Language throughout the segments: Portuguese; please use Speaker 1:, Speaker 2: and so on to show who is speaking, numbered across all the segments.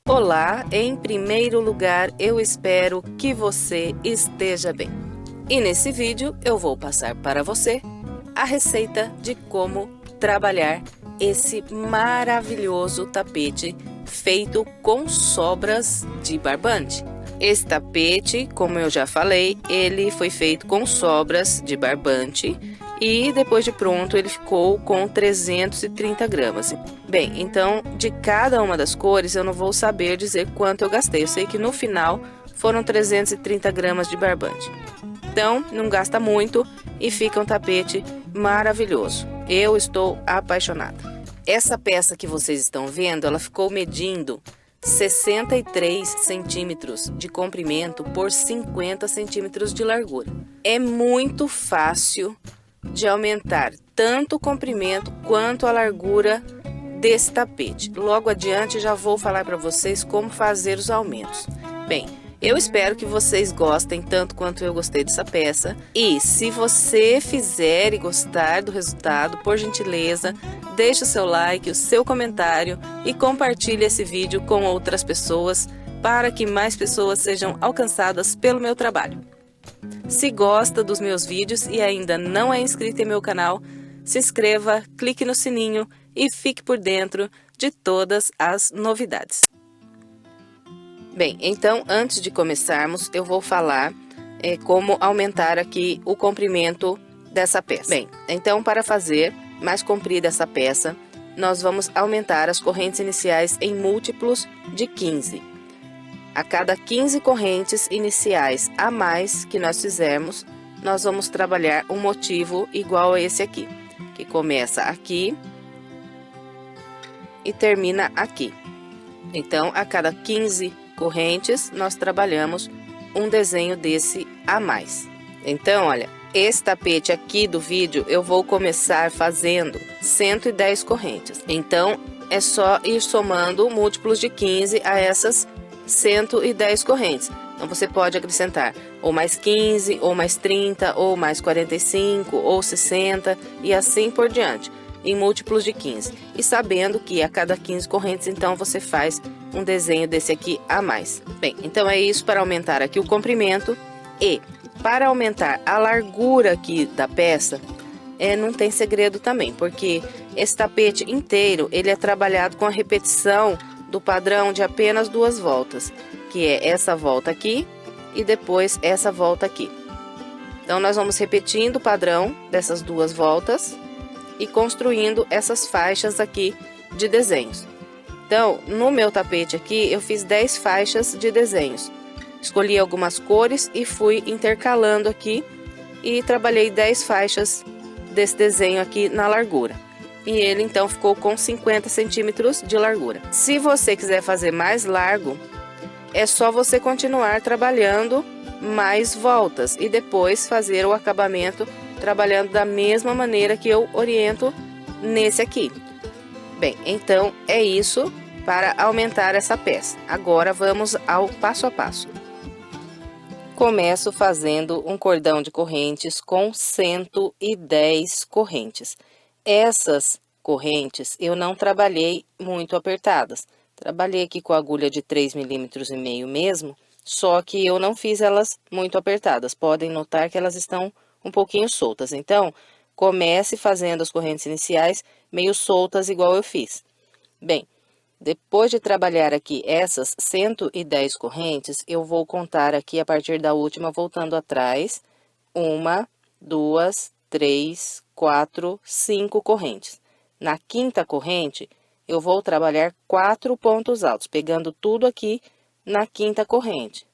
Speaker 1: Olá, em primeiro lugar, eu espero que você esteja bem. E nesse vídeo eu vou passar para você a receita de como trabalhar esse maravilhoso tapete feito com sobras de barbante. Esse tapete, como eu já falei, ele foi feito com sobras de barbante e depois de pronto ele ficou com 330 gramas. Bem, então de cada uma das cores eu não vou saber dizer quanto eu gastei. Eu sei que no final foram 330 gramas de barbante. Então não gasta muito e fica um tapete maravilhoso. Eu estou apaixonada. Essa peça que vocês estão vendo, ela ficou medindo 63 centímetros de comprimento por 50 centímetros de largura. É muito fácil de aumentar tanto o comprimento quanto a largura desse tapete. Logo adiante já vou falar para vocês como fazer os aumentos. Bem, eu espero que vocês gostem tanto quanto eu gostei dessa peça. E se você fizer e gostar do resultado, por gentileza, deixe o seu like, o seu comentário e compartilhe esse vídeo com outras pessoas para que mais pessoas sejam alcançadas pelo meu trabalho. Se gosta dos meus vídeos e ainda não é inscrito em meu canal, se inscreva, clique no sininho e fique por dentro de todas as novidades. Bem, então antes de começarmos eu vou falar como aumentar aqui o comprimento dessa peça. Bem, então para fazer mais comprida essa peça, nós vamos aumentar as correntes iniciais em múltiplos de 15. A cada 15 correntes iniciais a mais que nós fizermos, nós vamos trabalhar um motivo igual a esse aqui, que começa aqui e termina aqui. Então, a cada 15 correntes, nós trabalhamos um desenho desse a mais. Então, olha, esse tapete aqui do vídeo, eu vou começar fazendo 110 correntes. Então, é só ir somando múltiplos de 15 a essas 110 correntes. Então, você pode acrescentar ou mais 15, ou mais 30, ou mais 45, ou 60 e assim por diante, em múltiplos de 15. E sabendo que a cada 15 correntes, então, você faz um desenho desse aqui a mais. Bem, então é isso para aumentar aqui o comprimento. E para aumentar a largura aqui da peça, não tem segredo também, porque esse tapete inteiro, ele é trabalhado com a repetição do padrão de apenas 2 voltas, que é essa volta aqui e depois essa volta aqui. Então, nós vamos repetindo o padrão dessas 2 voltas e construindo essas faixas aqui de desenhos. Então, no meu tapete aqui, eu fiz 10 faixas de desenhos. Escolhi algumas cores e fui intercalando aqui e trabalhei 10 faixas desse desenho aqui na largura. E ele então ficou com 50 centímetros de largura. Se você quiser fazer mais largo, é só você continuar trabalhando mais voltas e depois fazer o acabamento trabalhando da mesma maneira que eu oriento nesse aqui. Bem, então é isso para aumentar essa peça. Agora vamos ao passo a passo. Começo fazendo um cordão de correntes com 110 correntes. Essas correntes eu não trabalhei muito apertadas. Trabalhei aqui com a agulha de 3,5 mm mesmo, só que eu não fiz elas muito apertadas. Podem notar que elas estão um pouquinho soltas. Então, comece fazendo as correntes iniciais meio soltas igual eu fiz. Bem, depois de trabalhar aqui essas 110 correntes, eu vou contar aqui a partir da última, voltando atrás, 1, 2, 3, 4, 5 correntes. Na quinta corrente, eu vou trabalhar 4 pontos altos, pegando tudo aqui na quinta corrente.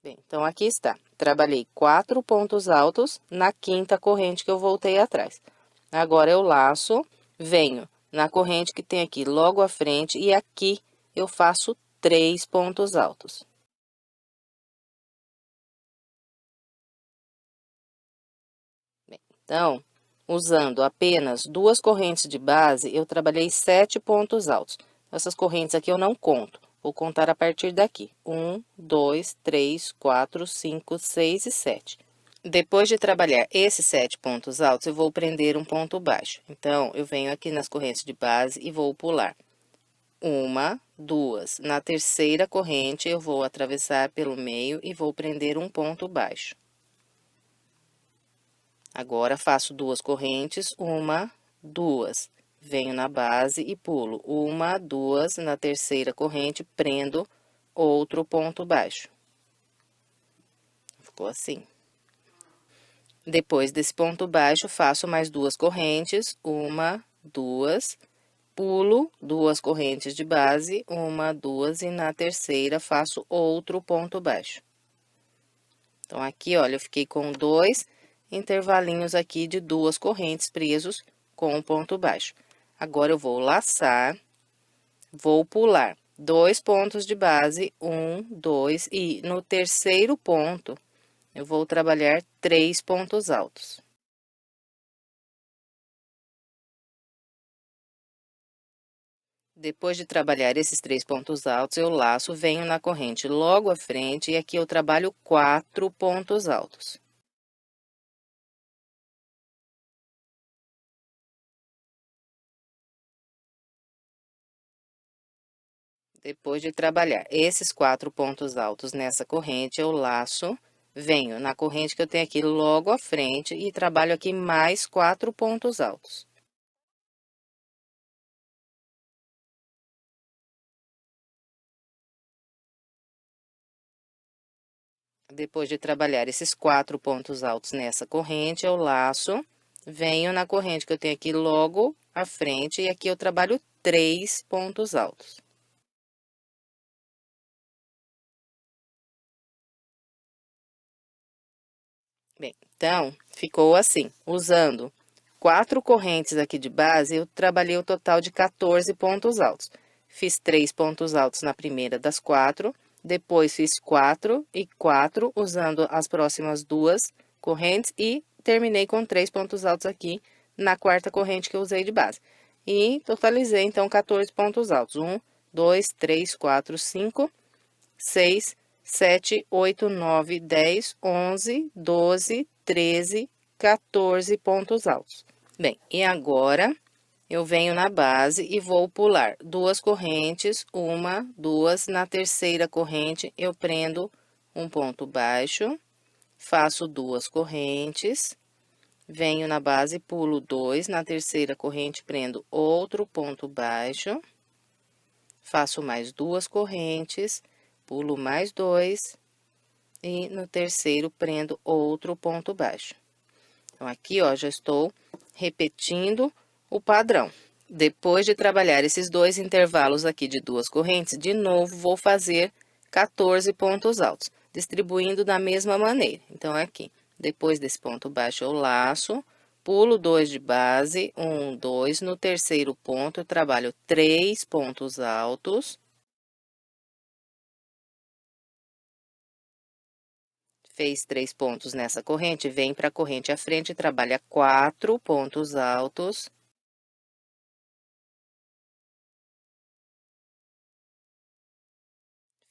Speaker 1: Bem, então aqui está. Trabalhei 4 pontos altos na quinta corrente que eu voltei atrás. Agora eu laço, venho na corrente que tem aqui logo à frente e aqui eu faço 3 pontos altos. Bem, então, usando apenas 2 correntes de base, eu trabalhei 7 pontos altos. Essas correntes aqui eu não conto, vou contar a partir daqui. 1, 2, 3, 4, 5, 6 e 7. Depois de trabalhar esses 7 pontos altos, eu vou prender um ponto baixo. Então, eu venho aqui nas correntes de base e vou pular. 1, 2. Na terceira corrente, eu vou atravessar pelo meio e vou prender um ponto baixo. Agora, faço 2 correntes, 1, 2. Venho na base e pulo 1, 2. Na terceira corrente, prendo outro ponto baixo. Ficou assim. Depois desse ponto baixo, faço mais 2 correntes, 1, 2. Pulo 2 correntes de base, 1, 2, e na terceira faço outro ponto baixo. Então, aqui, olha, eu fiquei com 2 intervalinhos aqui de 2 correntes presos com um ponto baixo. Agora, eu vou laçar, vou pular 2 pontos de base, 1, 2, e no terceiro ponto, eu vou trabalhar 3 pontos altos. Depois de trabalhar esses 3 pontos altos, eu laço, venho na corrente logo à frente e aqui eu trabalho 4 pontos altos. Depois de trabalhar esses 4 pontos altos nessa corrente, eu laço, venho na corrente que eu tenho aqui logo à frente e trabalho aqui mais 4 pontos altos. Depois de trabalhar esses 4 pontos altos nessa corrente, eu laço, venho na corrente que eu tenho aqui logo à frente e aqui eu trabalho 3 pontos altos. Bem, então, ficou assim, usando 4 correntes aqui de base, eu trabalhei o total de 14 pontos altos. Fiz 3 pontos altos na primeira das 4, depois fiz 4 e 4, usando as próximas 2 correntes e terminei com 3 pontos altos aqui na quarta corrente que eu usei de base. E totalizei, então, 14 pontos altos. 1, 2, 3, 4, 5, 6, 7, 8, 9, 10, 11, 12, 13, 14 pontos altos. Bem, e agora, eu venho na base e vou pular 2 correntes, 1, 2, na terceira corrente, eu prendo um ponto baixo, faço 2 correntes, venho na base, pulo 2, na terceira corrente, prendo outro ponto baixo, faço mais 2 correntes, pulo mais 2 e no terceiro prendo outro ponto baixo. Então, aqui, ó, já estou repetindo o padrão. Depois de trabalhar esses 2 intervalos aqui de 2 correntes, de novo, vou fazer 14 pontos altos, distribuindo da mesma maneira. Então, aqui, depois desse ponto baixo, eu laço, pulo 2 de base, 1, 2, no terceiro ponto, eu trabalho 3 pontos altos. Fez 3 pontos nessa corrente, vem para a corrente à frente e trabalha 4 pontos altos.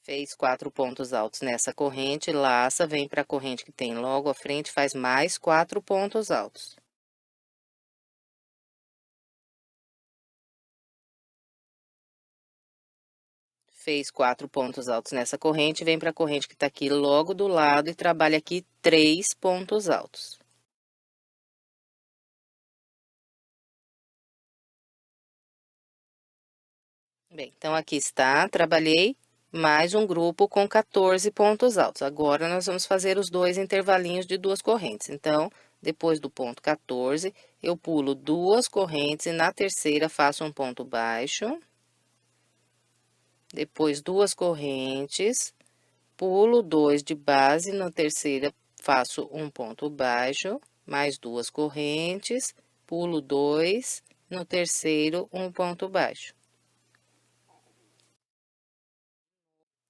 Speaker 1: Fez 4 pontos altos nessa corrente, laça, vem para a corrente que tem logo à frente, faz mais 4 pontos altos. Fez 4 pontos altos nessa corrente, vem para a corrente que tá aqui logo do lado e trabalha aqui 3 pontos altos. Bem, então, aqui está, trabalhei mais um grupo com 14 pontos altos. Agora, nós vamos fazer os 2 intervalinhos de 2 correntes. Então, depois do ponto 14, eu pulo 2 correntes e na terceira faço um ponto baixo. Depois, 2 correntes, pulo 2 de base, na terceira faço um ponto baixo, mais 2 correntes, pulo 2, no terceiro, um ponto baixo.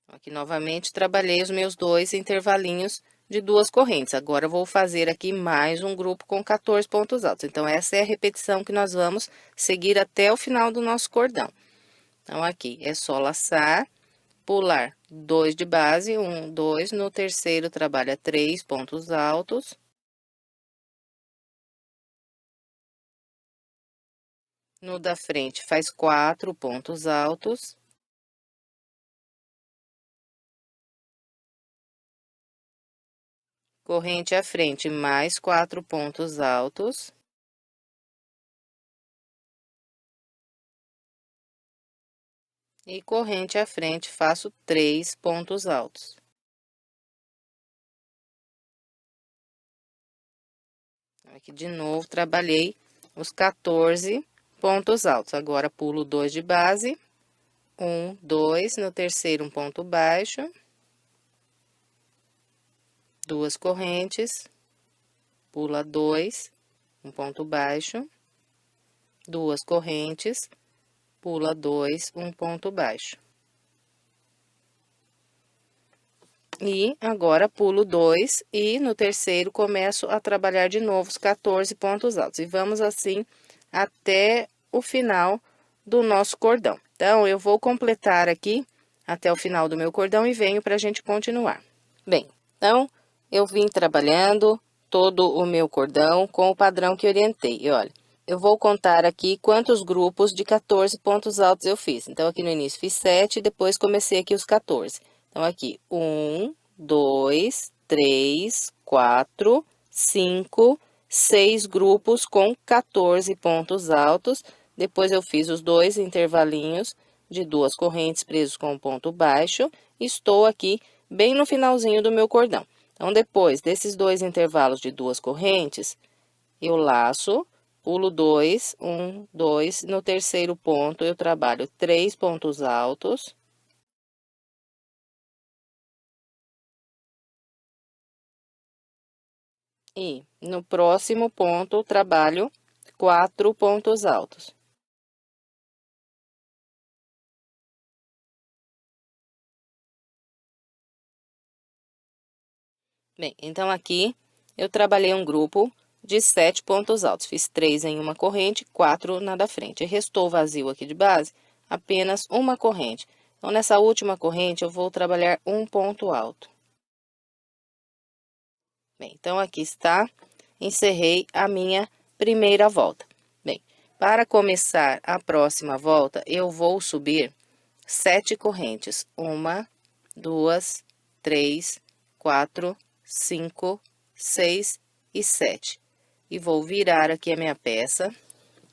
Speaker 1: Aqui, novamente, trabalhei os meus 2 intervalinhos de 2 correntes. Agora, eu vou fazer aqui mais um grupo com 14 pontos altos. Então, essa é a repetição que nós vamos seguir até o final do nosso cordão. Então, aqui é só laçar, pular 2 de base, 1, 2, no terceiro trabalha 3 pontos altos. No da frente faz 4 pontos altos. Corrente à frente, mais 4 pontos altos. E corrente à frente, faço 3 pontos altos. Aqui de novo, trabalhei os 14 pontos altos. Agora, pulo 2 de base. 1, 2, no terceiro, um ponto baixo. 2 correntes. Pula 2, um ponto baixo. 2 correntes. Pula 2, um ponto baixo. E agora, pulo 2 e no terceiro começo a trabalhar de novo os 14 pontos altos. E vamos assim até o final do nosso cordão. Então, eu vou completar aqui até o final do meu cordão e venho para a gente continuar. Bem, então, eu vim trabalhando todo o meu cordão com o padrão que orientei. E olha, eu vou contar aqui quantos grupos de 14 pontos altos eu fiz. Então, aqui no início fiz 7, depois comecei aqui os 14. Então, aqui, 1, 2, 3, 4, 5, 6 grupos com 14 pontos altos. Depois, eu fiz os 2 intervalinhos de 2 correntes presos com um ponto baixo. Estou aqui bem no finalzinho do meu cordão. Então, depois desses 2 intervalos de 2 correntes, eu laço, pulo 2, 1, 2. No terceiro ponto, eu trabalho 3 pontos altos. E no próximo ponto, eu trabalho 4 pontos altos. Bem, então aqui eu trabalhei um grupo de 7 pontos altos. Fiz 3 em uma corrente, 4 na da frente. E restou vazio aqui de base, apenas uma corrente. Então, nessa última corrente, eu vou trabalhar um ponto alto. Bem, então, aqui está, encerrei a minha primeira volta. Bem, para começar a próxima volta, eu vou subir 7 correntes. 1, 2, 3, 4, 5, 6 e 7. E vou virar aqui a minha peça.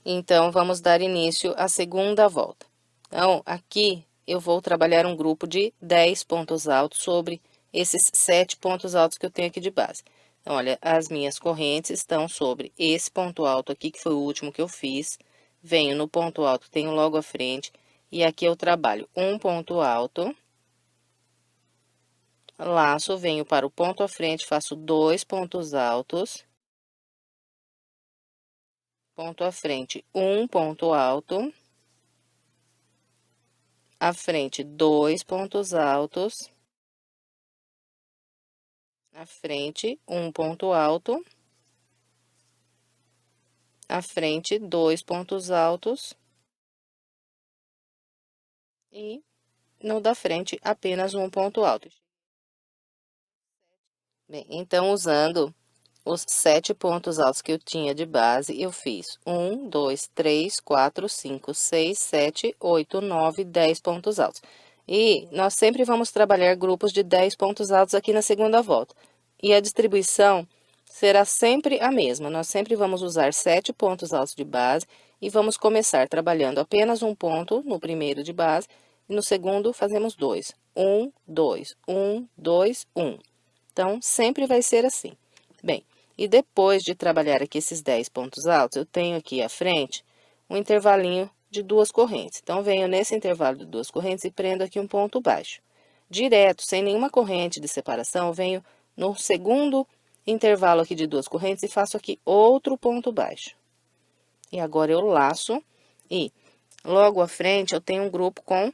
Speaker 1: Então, vamos dar início à segunda volta. Então, aqui eu vou trabalhar um grupo de 10 pontos altos sobre esses 7 pontos altos que eu tenho aqui de base. Então, olha, as minhas correntes estão sobre esse ponto alto aqui, que foi o último que eu fiz. Venho no ponto alto que tenho logo à frente, e aqui eu trabalho um ponto alto. Laço, venho para o ponto à frente, faço 2 pontos altos. Ponto à frente, um ponto alto. À frente, 2 pontos altos. À frente, um ponto alto. À frente, 2 pontos altos. E no da frente, apenas um ponto alto. Bem, então, usando os 7 pontos altos que eu tinha de base, eu fiz 1, 2, 3, 4, 5, 6, 7, 8, 9, 10 pontos altos. E nós sempre vamos trabalhar grupos de 10 pontos altos aqui na segunda volta. E a distribuição será sempre a mesma. Nós sempre vamos usar 7 pontos altos de base e vamos começar trabalhando apenas um ponto no primeiro de base e no segundo fazemos 2. 1, 2, 1, 2, 1. Então, sempre vai ser assim. Bem, e depois de trabalhar aqui esses 10 pontos altos, eu tenho aqui à frente um intervalinho de 2 correntes. Então, venho nesse intervalo de 2 correntes e prendo aqui um ponto baixo. Direto, sem nenhuma corrente de separação, eu venho no segundo intervalo aqui de 2 correntes e faço aqui outro ponto baixo. E agora, eu laço e logo à frente eu tenho um grupo com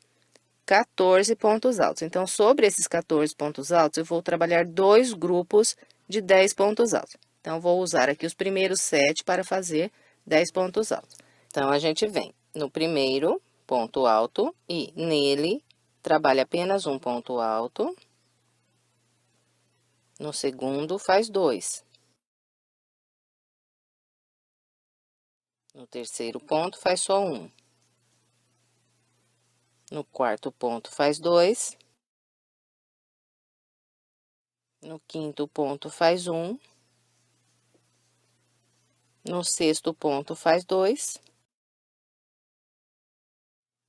Speaker 1: 14 pontos altos. Então, sobre esses 14 pontos altos, eu vou trabalhar 2 grupos de 10 pontos altos. Então, vou usar aqui os primeiros 7 para fazer 10 pontos altos. Então, a gente vem no primeiro ponto alto e nele trabalha apenas um ponto alto. No segundo, faz 2. No terceiro ponto, faz só 1. No quarto ponto, faz 2. No quinto ponto, faz 1. No sexto ponto, faz 2.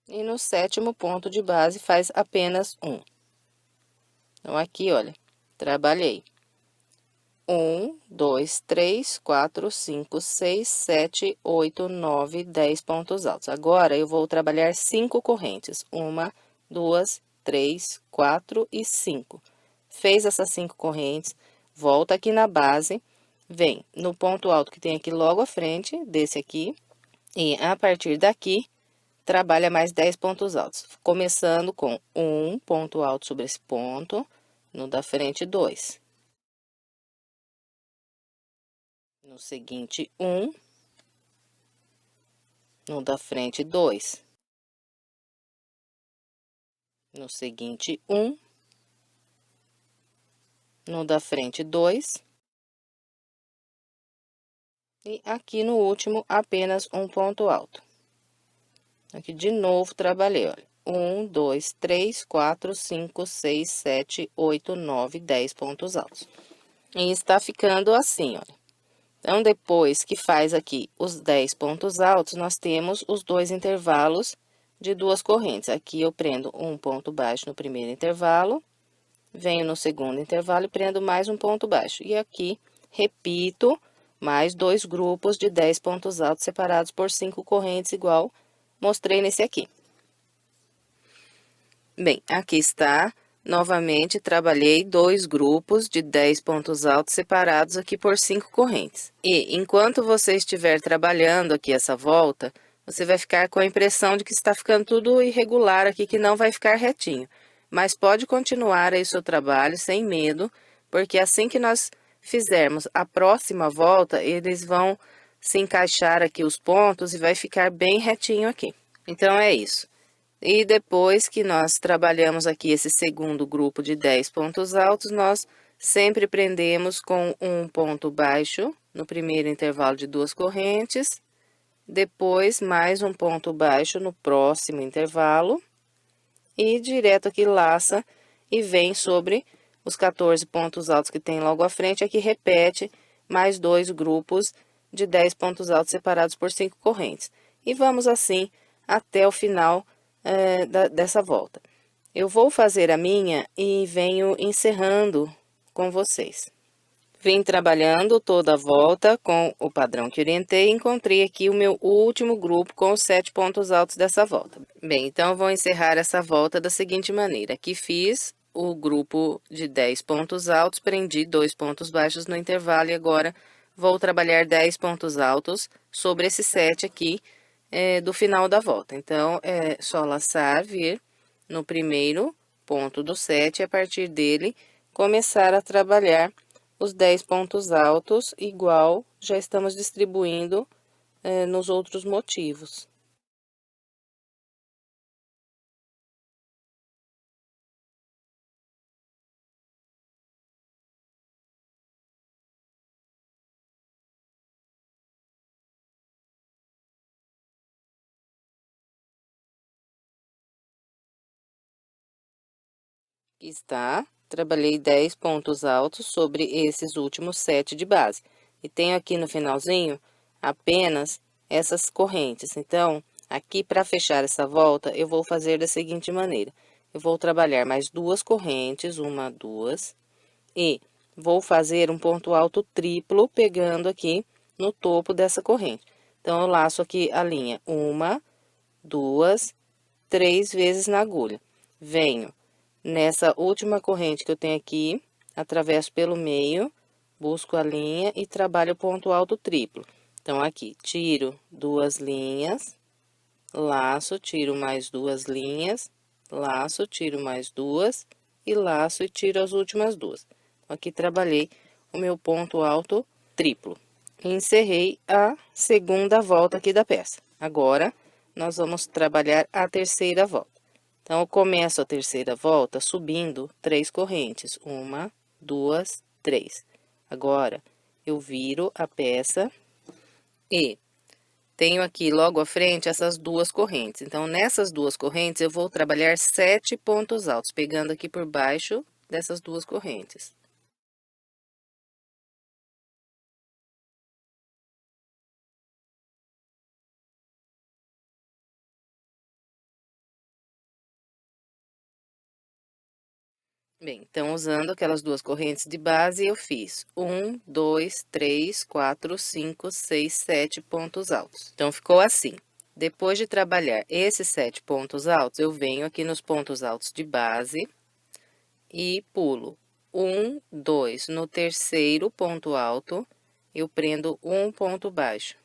Speaker 1: E no sétimo ponto de base, faz apenas 1. Então, aqui, olha, trabalhei 1, 2, 3, 4, 5, 6, 7, 8, 9, 10 pontos altos. Agora, eu vou trabalhar 5 correntes. 1, 2, 3, 4 e 5. Fez essas 5 correntes, volta aqui na base, vem no ponto alto que tem aqui logo à frente, desse aqui, e a partir daqui, trabalha mais 10 pontos altos, começando com 1 ponto alto sobre esse ponto, no da frente 2. No seguinte, 1, no da frente 2. No seguinte, 1, no da frente 2. E aqui no último, apenas um ponto alto. Aqui de novo, trabalhei, olha. 1, 2, 3, 4, 5, 6, 7, 8, 9, 10 pontos altos. E está ficando assim, olha. Então, depois que faz aqui os 10 pontos altos, nós temos os 2 intervalos de 2 correntes. Aqui eu prendo um ponto baixo no primeiro intervalo, venho no segundo intervalo e prendo mais um ponto baixo. E aqui, repito, mais 2 grupos de 10 pontos altos separados por 5 correntes, igual mostrei nesse aqui. Bem, aqui está, novamente, trabalhei 2 grupos de 10 pontos altos separados aqui por 5 correntes. E, enquanto você estiver trabalhando aqui essa volta, você vai ficar com a impressão de que está ficando tudo irregular aqui, que não vai ficar retinho. Mas pode continuar aí o seu trabalho sem medo, porque assim que nós fizermos a próxima volta, eles vão se encaixar aqui os pontos e vai ficar bem retinho aqui. Então, é isso. E depois que nós trabalhamos aqui esse segundo grupo de 10 pontos altos, nós sempre prendemos com um ponto baixo no primeiro intervalo de 2 correntes, depois mais um ponto baixo no próximo intervalo, e direto aqui laça e vem sobre os 14 pontos altos que tem logo à frente, aqui repete mais 2 grupos de 10 pontos altos separados por 5 correntes. E vamos assim até o final dessa volta. Eu vou fazer a minha e venho encerrando com vocês. Vim trabalhando toda a volta com o padrão que orientei e encontrei aqui o meu último grupo com os 7 pontos altos dessa volta. Bem, então, eu vou encerrar essa volta da seguinte maneira. Aqui fiz o grupo de 10 pontos altos, prendi 2 pontos baixos no intervalo e agora vou trabalhar 10 pontos altos sobre esse 7 aqui do final da volta. Então, é só laçar, vir no primeiro ponto do 7 e a partir dele começar a trabalhar os 10 pontos altos, igual já estamos distribuindo nos outros motivos. Aqui está, trabalhei 10 pontos altos sobre esses últimos 7 de base. E tenho aqui no finalzinho apenas essas correntes. Então, aqui para fechar essa volta, eu vou fazer da seguinte maneira. Eu vou trabalhar mais 2 correntes, 1, 2, e vou fazer um ponto alto triplo, pegando aqui no topo dessa corrente. Então, eu laço aqui a linha 1, 2, 3 vezes na agulha. Venho nessa última corrente que eu tenho aqui, atravesso pelo meio, busco a linha e trabalho o ponto alto triplo. Então, aqui, tiro 2 linhas, laço, tiro mais 2 linhas, laço, tiro mais duas, e laço e tiro as últimas duas. Aqui trabalhei o meu ponto alto triplo. E encerrei a segunda volta aqui da peça. Agora, nós vamos trabalhar a terceira volta. Então, eu começo a terceira volta subindo 3 correntes. 1, 2, 3. Agora, eu viro a peça e tenho aqui logo à frente essas duas correntes. Então, nessas duas correntes, eu vou trabalhar 7 pontos altos, pegando aqui por baixo dessas duas correntes. Bem, então, usando aquelas duas correntes de base, eu fiz 1, 2, 3, 4, 5, 6, 7 pontos altos. Então, ficou assim. Depois de trabalhar esses 7 pontos altos, eu venho aqui nos pontos altos de base e pulo 1, 2. No terceiro ponto alto, eu prendo um ponto baixo.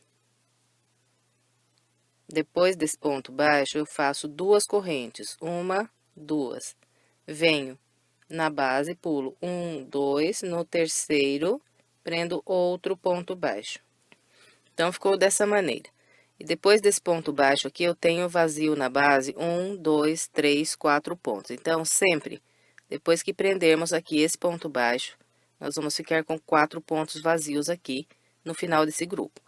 Speaker 1: Depois desse ponto baixo, eu faço duas correntes, 1, 2. Venho na base, pulo 1, 2, no terceiro, prendo outro ponto baixo. Então, ficou dessa maneira. E depois desse ponto baixo aqui, eu tenho vazio na base, 1, 2, 3, 4 pontos. Então, sempre, depois que prendermos aqui esse ponto baixo, nós vamos ficar com 4 pontos vazios aqui no final desse grupo.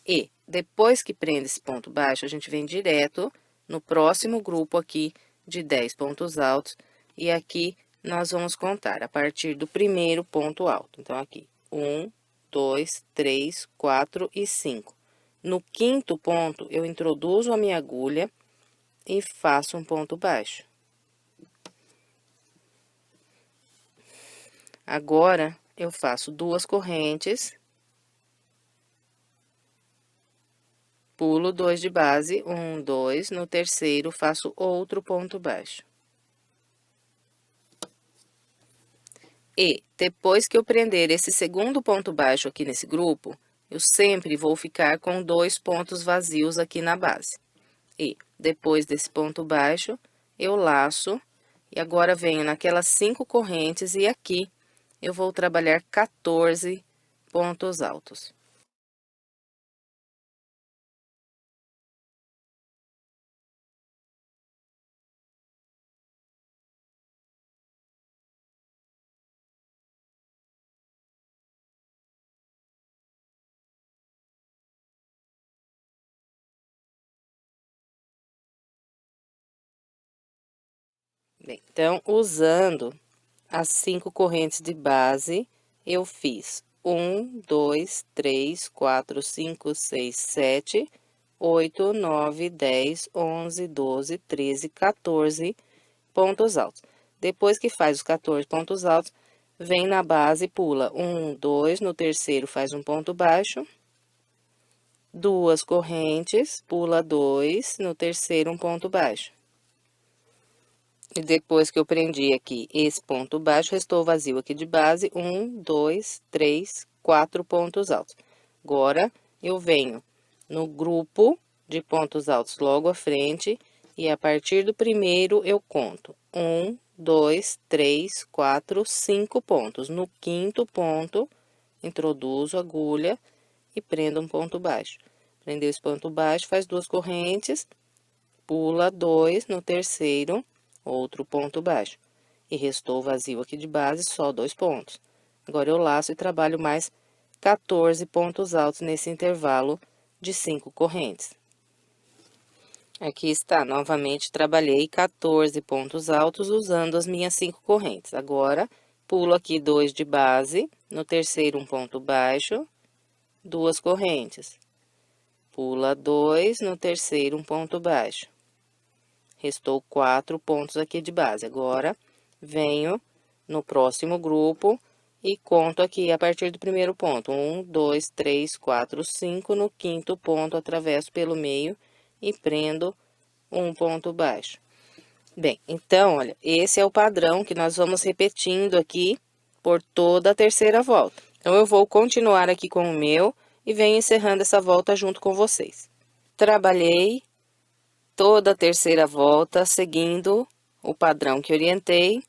Speaker 1: E, depois que prende esse ponto baixo, a gente vem direto no próximo grupo aqui de 10 pontos altos, e aqui nós vamos contar a partir do primeiro ponto alto. Então, aqui, 1, 2, 3, 4 e 5. No quinto ponto, eu introduzo a minha agulha e faço um ponto baixo. Agora, eu faço duas correntes, pulo 2 de base, 1, 2, no terceiro, faço outro ponto baixo. E, depois que eu prender esse segundo ponto baixo aqui nesse grupo, eu sempre vou ficar com 2 pontos vazios aqui na base. E, depois desse ponto baixo, eu laço, e agora venho naquelas 5 correntes, e aqui eu vou trabalhar 14 pontos altos. Bem, então, usando as 5 correntes de base, eu fiz 1, 2, 3, 4, 5, 6, 7, 8, 9, 10, 11, 12, 13, 14 pontos altos. Depois que faz os 14 pontos altos, vem na base, pula 1, 2, no terceiro faz um ponto baixo, duas correntes, pula 2, no terceiro um ponto baixo. E depois que eu prendi aqui esse ponto baixo, restou vazio aqui de base, 1, 2, 3, 4 pontos altos. Agora, eu venho no grupo de pontos altos logo à frente, e a partir do primeiro eu conto 1, 2, 3, 4, 5 pontos. No quinto ponto, introduzo a agulha e prendo um ponto baixo. Prendeu esse ponto baixo, faz duas correntes, pula 2 no terceiro, outro ponto baixo. E restou vazio aqui de base, só 2 pontos. Agora, eu laço e trabalho mais 14 pontos altos nesse intervalo de 5 correntes. Aqui está, novamente, trabalhei 14 pontos altos usando as minhas 5 correntes. Agora, pulo aqui 2 de base, no terceiro um ponto baixo, duas correntes. Pula 2, no terceiro um ponto baixo. Restou 4 pontos aqui de base. Agora, venho no próximo grupo e conto aqui a partir do primeiro ponto. 1, 2, 3, 4, 5. No quinto ponto, atravesso pelo meio e prendo um ponto baixo. Bem, então, olha, esse é o padrão que nós vamos repetindo aqui por toda a terceira volta. Então, eu vou continuar aqui com o meu e venho encerrando essa volta junto com vocês. Trabalhei toda a terceira volta seguindo o padrão que orientei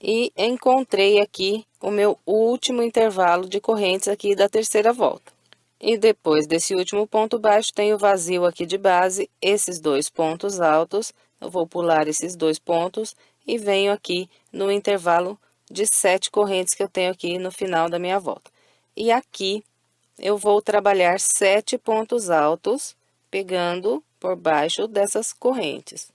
Speaker 1: e encontrei aqui o meu último intervalo de correntes aqui da terceira volta. E depois desse último ponto baixo, tem o vazio aqui de base, esses dois pontos altos. Eu vou pular esses dois pontos e venho aqui no intervalo de 7 correntes que eu tenho aqui no final da minha volta. E aqui eu vou trabalhar 7 pontos altos, pegando por baixo dessas correntes.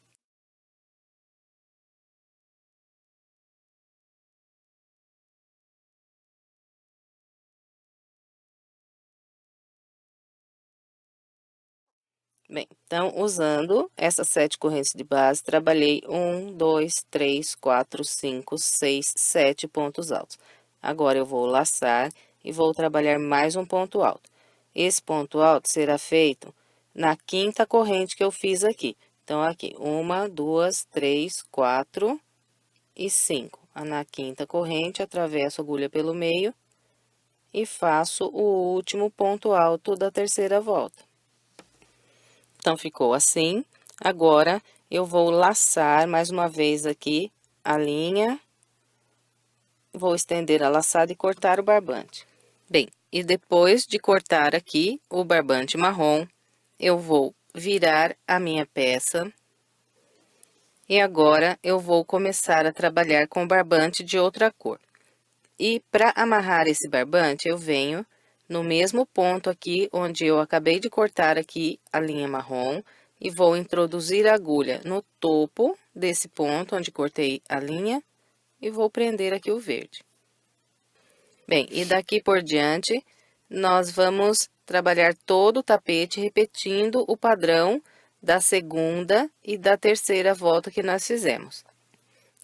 Speaker 1: Bem, então, usando essas 7 correntes de base, trabalhei 1, 2, 3, 4, 5, 6, 7 pontos altos. Agora, eu vou laçar e vou trabalhar mais um ponto alto. Esse ponto alto será feito na quinta corrente que eu fiz aqui. Então, aqui, 1, 2, 3, 4 e 5. Na quinta corrente, atravesso a agulha pelo meio e faço o último ponto alto da terceira volta. Então, ficou assim. Agora, eu vou laçar mais uma vez aqui a linha. Vou estender a laçada e cortar o barbante. Bem, e depois de cortar aqui o barbante marrom, eu vou virar a minha peça. E agora, eu vou começar a trabalhar com o barbante de outra cor. E para amarrar esse barbante, eu venho no mesmo ponto aqui, onde eu acabei de cortar aqui a linha marrom, e vou introduzir a agulha no topo desse ponto, onde cortei a linha, e vou prender aqui o verde. Bem, e daqui por diante, nós vamos trabalhar todo o tapete, repetindo o padrão da segunda e da terceira volta que nós fizemos.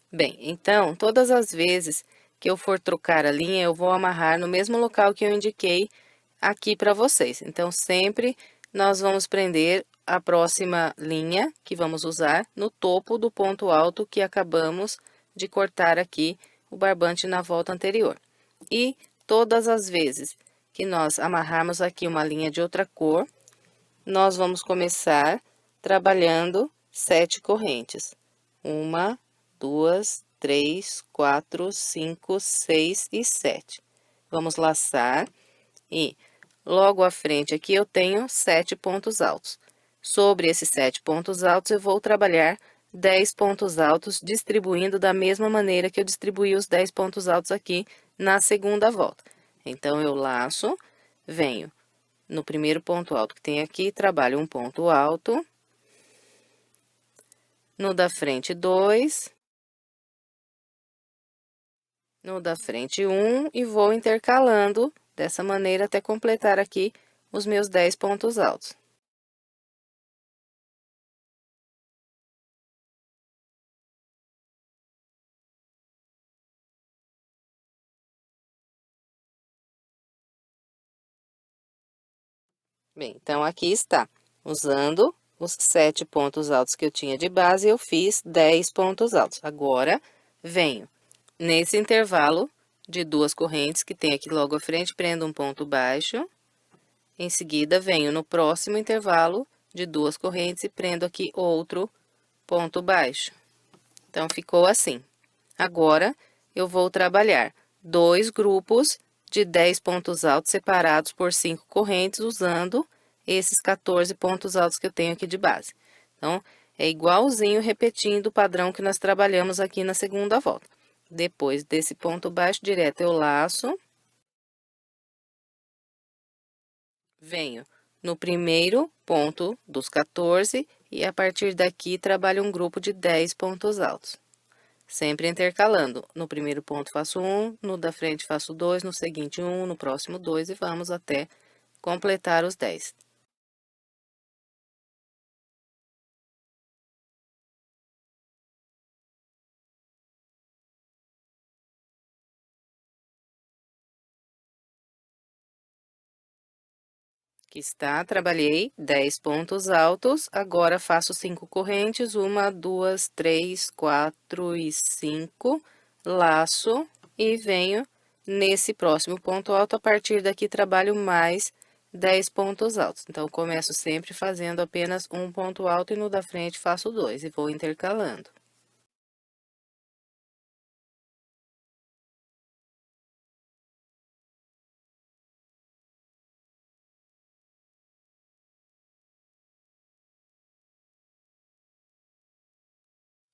Speaker 1: Bem, então, todas as vezes que eu for trocar a linha, eu vou amarrar no mesmo local que eu indiquei aqui para vocês. Então, sempre nós vamos prender a próxima linha que vamos usar no topo do ponto alto que acabamos de cortar aqui o barbante na volta anterior. E todas as vezes que nós amarrarmos aqui uma linha de outra cor, nós vamos começar trabalhando 7 correntes. 1, 2, 3, 4, 5, 6 e 7. Vamos laçar e logo à frente aqui eu tenho 7 pontos altos. Sobre esses 7 pontos altos, eu vou trabalhar 10 pontos altos, distribuindo da mesma maneira que eu distribuí os 10 pontos altos aqui na segunda volta. Então, eu laço, venho no primeiro ponto alto que tem aqui, trabalho um ponto alto. No da frente, 2. No da frente, 1, e vou intercalando dessa maneira até completar aqui os meus 10 pontos altos. Bem, então, aqui está. Usando os 7 pontos altos que eu tinha de base, eu fiz 10 pontos altos. Agora, venho nesse intervalo de 2 correntes que tem aqui logo à frente, prendo um ponto baixo. Em seguida, venho no próximo intervalo de 2 correntes e prendo aqui outro ponto baixo. Então, ficou assim. Agora, eu vou trabalhar 2 grupos de 10 pontos altos separados por 5 correntes, usando esses 14 pontos altos que eu tenho aqui de base. Então, é igualzinho repetindo o padrão que nós trabalhamos aqui na segunda volta. Depois desse ponto baixo direto, eu laço. Venho no primeiro ponto dos 14 e a partir daqui trabalho um grupo de 10 pontos altos. Sempre intercalando. No primeiro ponto faço 1, no da frente faço 2, no seguinte 1, no próximo 2 e vamos até completar os 10. Aqui está, trabalhei 10 pontos altos, agora faço 5 correntes, 1, 2, 3, 4 e 5, laço e venho nesse próximo ponto alto, a partir daqui trabalho mais 10 pontos altos. Então, começo sempre fazendo apenas um ponto alto e no da frente faço 2 e vou intercalando.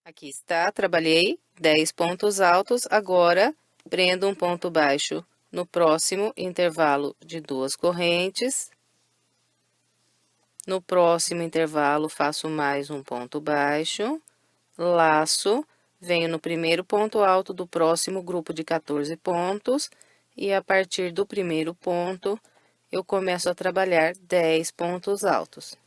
Speaker 1: Aqui está, trabalhei 10 pontos altos, agora prendo um ponto baixo no próximo intervalo de 2 correntes. No próximo intervalo, faço mais um ponto baixo, laço, venho no primeiro ponto alto do próximo grupo de 14 pontos, e a partir do primeiro ponto, eu começo a trabalhar 10 pontos altos.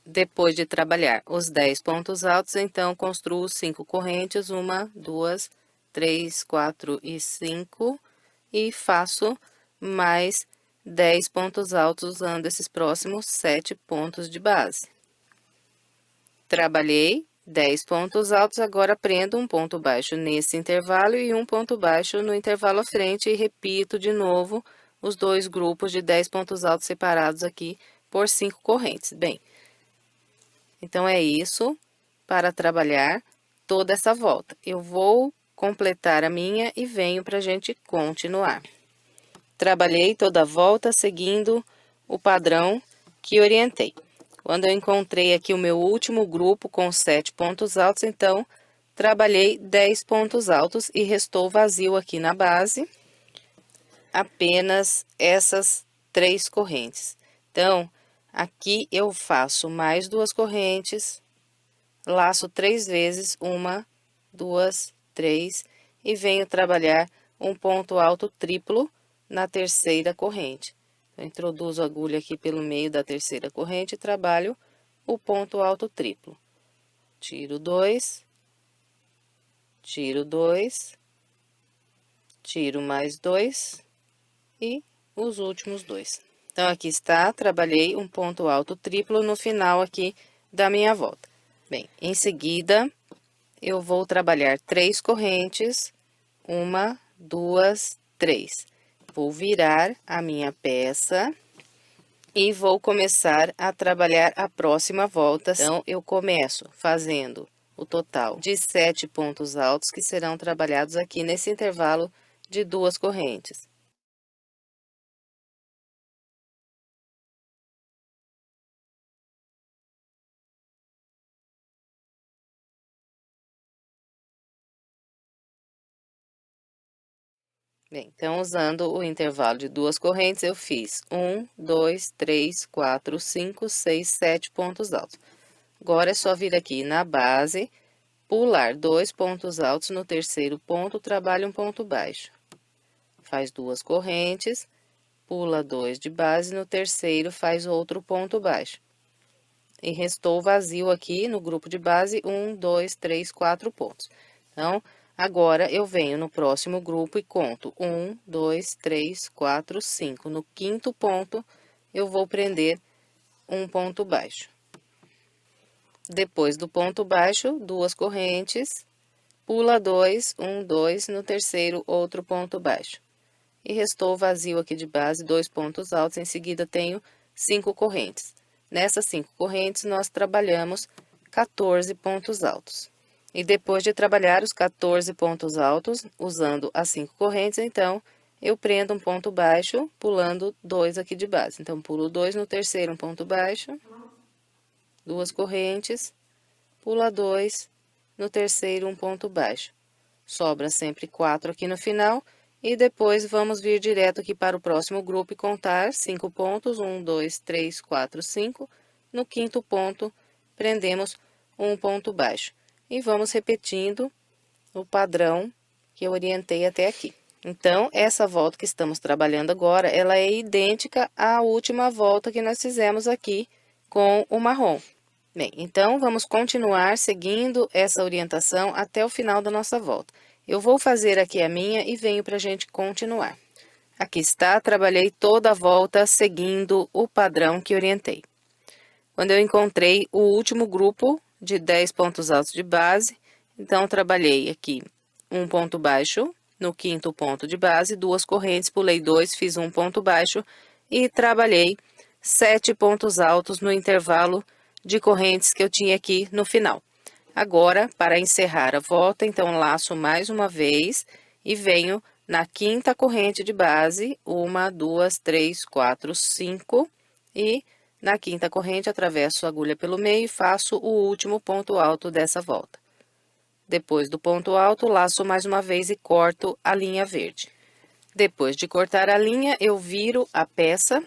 Speaker 1: Depois de trabalhar os 10 pontos altos, então, construo 5 correntes, 1, 2, 3, 4 e 5, e faço mais 10 pontos altos usando esses próximos 7 pontos de base. Trabalhei 10 pontos altos, agora prendo um ponto baixo nesse intervalo e um ponto baixo no intervalo à frente e repito de novo os dois grupos de 10 pontos altos separados aqui por 5 correntes. Bem, então, é isso para trabalhar toda essa volta. Eu vou completar a minha e venho para a gente continuar. Trabalhei toda a volta seguindo o padrão que orientei. Quando eu encontrei aqui o meu último grupo com 7 pontos altos, então, trabalhei 10 pontos altos e restou vazio aqui na base apenas essas 3 correntes. Então, aqui eu faço mais 2 correntes, laço 3 vezes, 1, 2, 3, e venho trabalhar um ponto alto triplo na terceira corrente. Eu introduzo a agulha aqui pelo meio da terceira corrente e trabalho o ponto alto triplo. Tiro 2, tiro 2, tiro mais 2 e os últimos 2. Então, aqui está, trabalhei um ponto alto triplo no final aqui da minha volta. Bem, em seguida, eu vou trabalhar 3 correntes, 1, 2, 3. Vou virar a minha peça e vou começar a trabalhar a próxima volta. Então, eu começo fazendo o total de 7 pontos altos que serão trabalhados aqui nesse intervalo de 2 correntes. Bem, então, usando o intervalo de 2 correntes, eu fiz 1, 2, 3, 4, 5, 6, 7 pontos altos. Agora, é só vir aqui na base, pular 2 pontos altos, no terceiro ponto, trabalha um ponto baixo. Faz 2 correntes, pula 2 de base, no terceiro faz outro ponto baixo. E restou vazio aqui no grupo de base, 1, 2, 3, 4 pontos. Então, agora, eu venho no próximo grupo e conto 1, 2, 3, 4, 5. No quinto ponto, eu vou prender um ponto baixo. Depois do ponto baixo, 2 correntes, pula 2, 1, 2, no terceiro, outro ponto baixo. E restou vazio aqui de base, 2 pontos altos, em seguida tenho 5 correntes. Nessas 5 correntes, nós trabalhamos 14 pontos altos. E depois de trabalhar os 14 pontos altos, usando as 5 correntes, então, eu prendo um ponto baixo, pulando 2 aqui de base. Então, pulo 2 no terceiro, um ponto baixo, 2 correntes, pula 2, no terceiro, um ponto baixo. Sobra sempre 4 aqui no final, e depois vamos vir direto aqui para o próximo grupo e contar 5 pontos, 1, 2, 3, 4, 5. No quinto ponto, prendemos um ponto baixo. E vamos repetindo o padrão que eu orientei até aqui. Então, essa volta que estamos trabalhando agora, ela é idêntica à última volta que nós fizemos aqui com o marrom. Bem, então, vamos continuar seguindo essa orientação até o final da nossa volta. Eu vou fazer aqui a minha e venho para a gente continuar. Aqui está, trabalhei toda a volta seguindo o padrão que orientei. Quando eu encontrei o último grupo de 10 pontos altos de base, então, trabalhei aqui um ponto baixo no quinto ponto de base, 2 correntes, pulei 2, fiz um ponto baixo e trabalhei 7 pontos altos no intervalo de correntes que eu tinha aqui no final. Agora, para encerrar a volta, então, laço mais uma vez e venho na quinta corrente de base, 1, 2, 3, 4, 5, e na quinta corrente, atravesso a agulha pelo meio e faço o último ponto alto dessa volta. Depois do ponto alto, laço mais uma vez e corto a linha verde. Depois de cortar a linha, eu viro a peça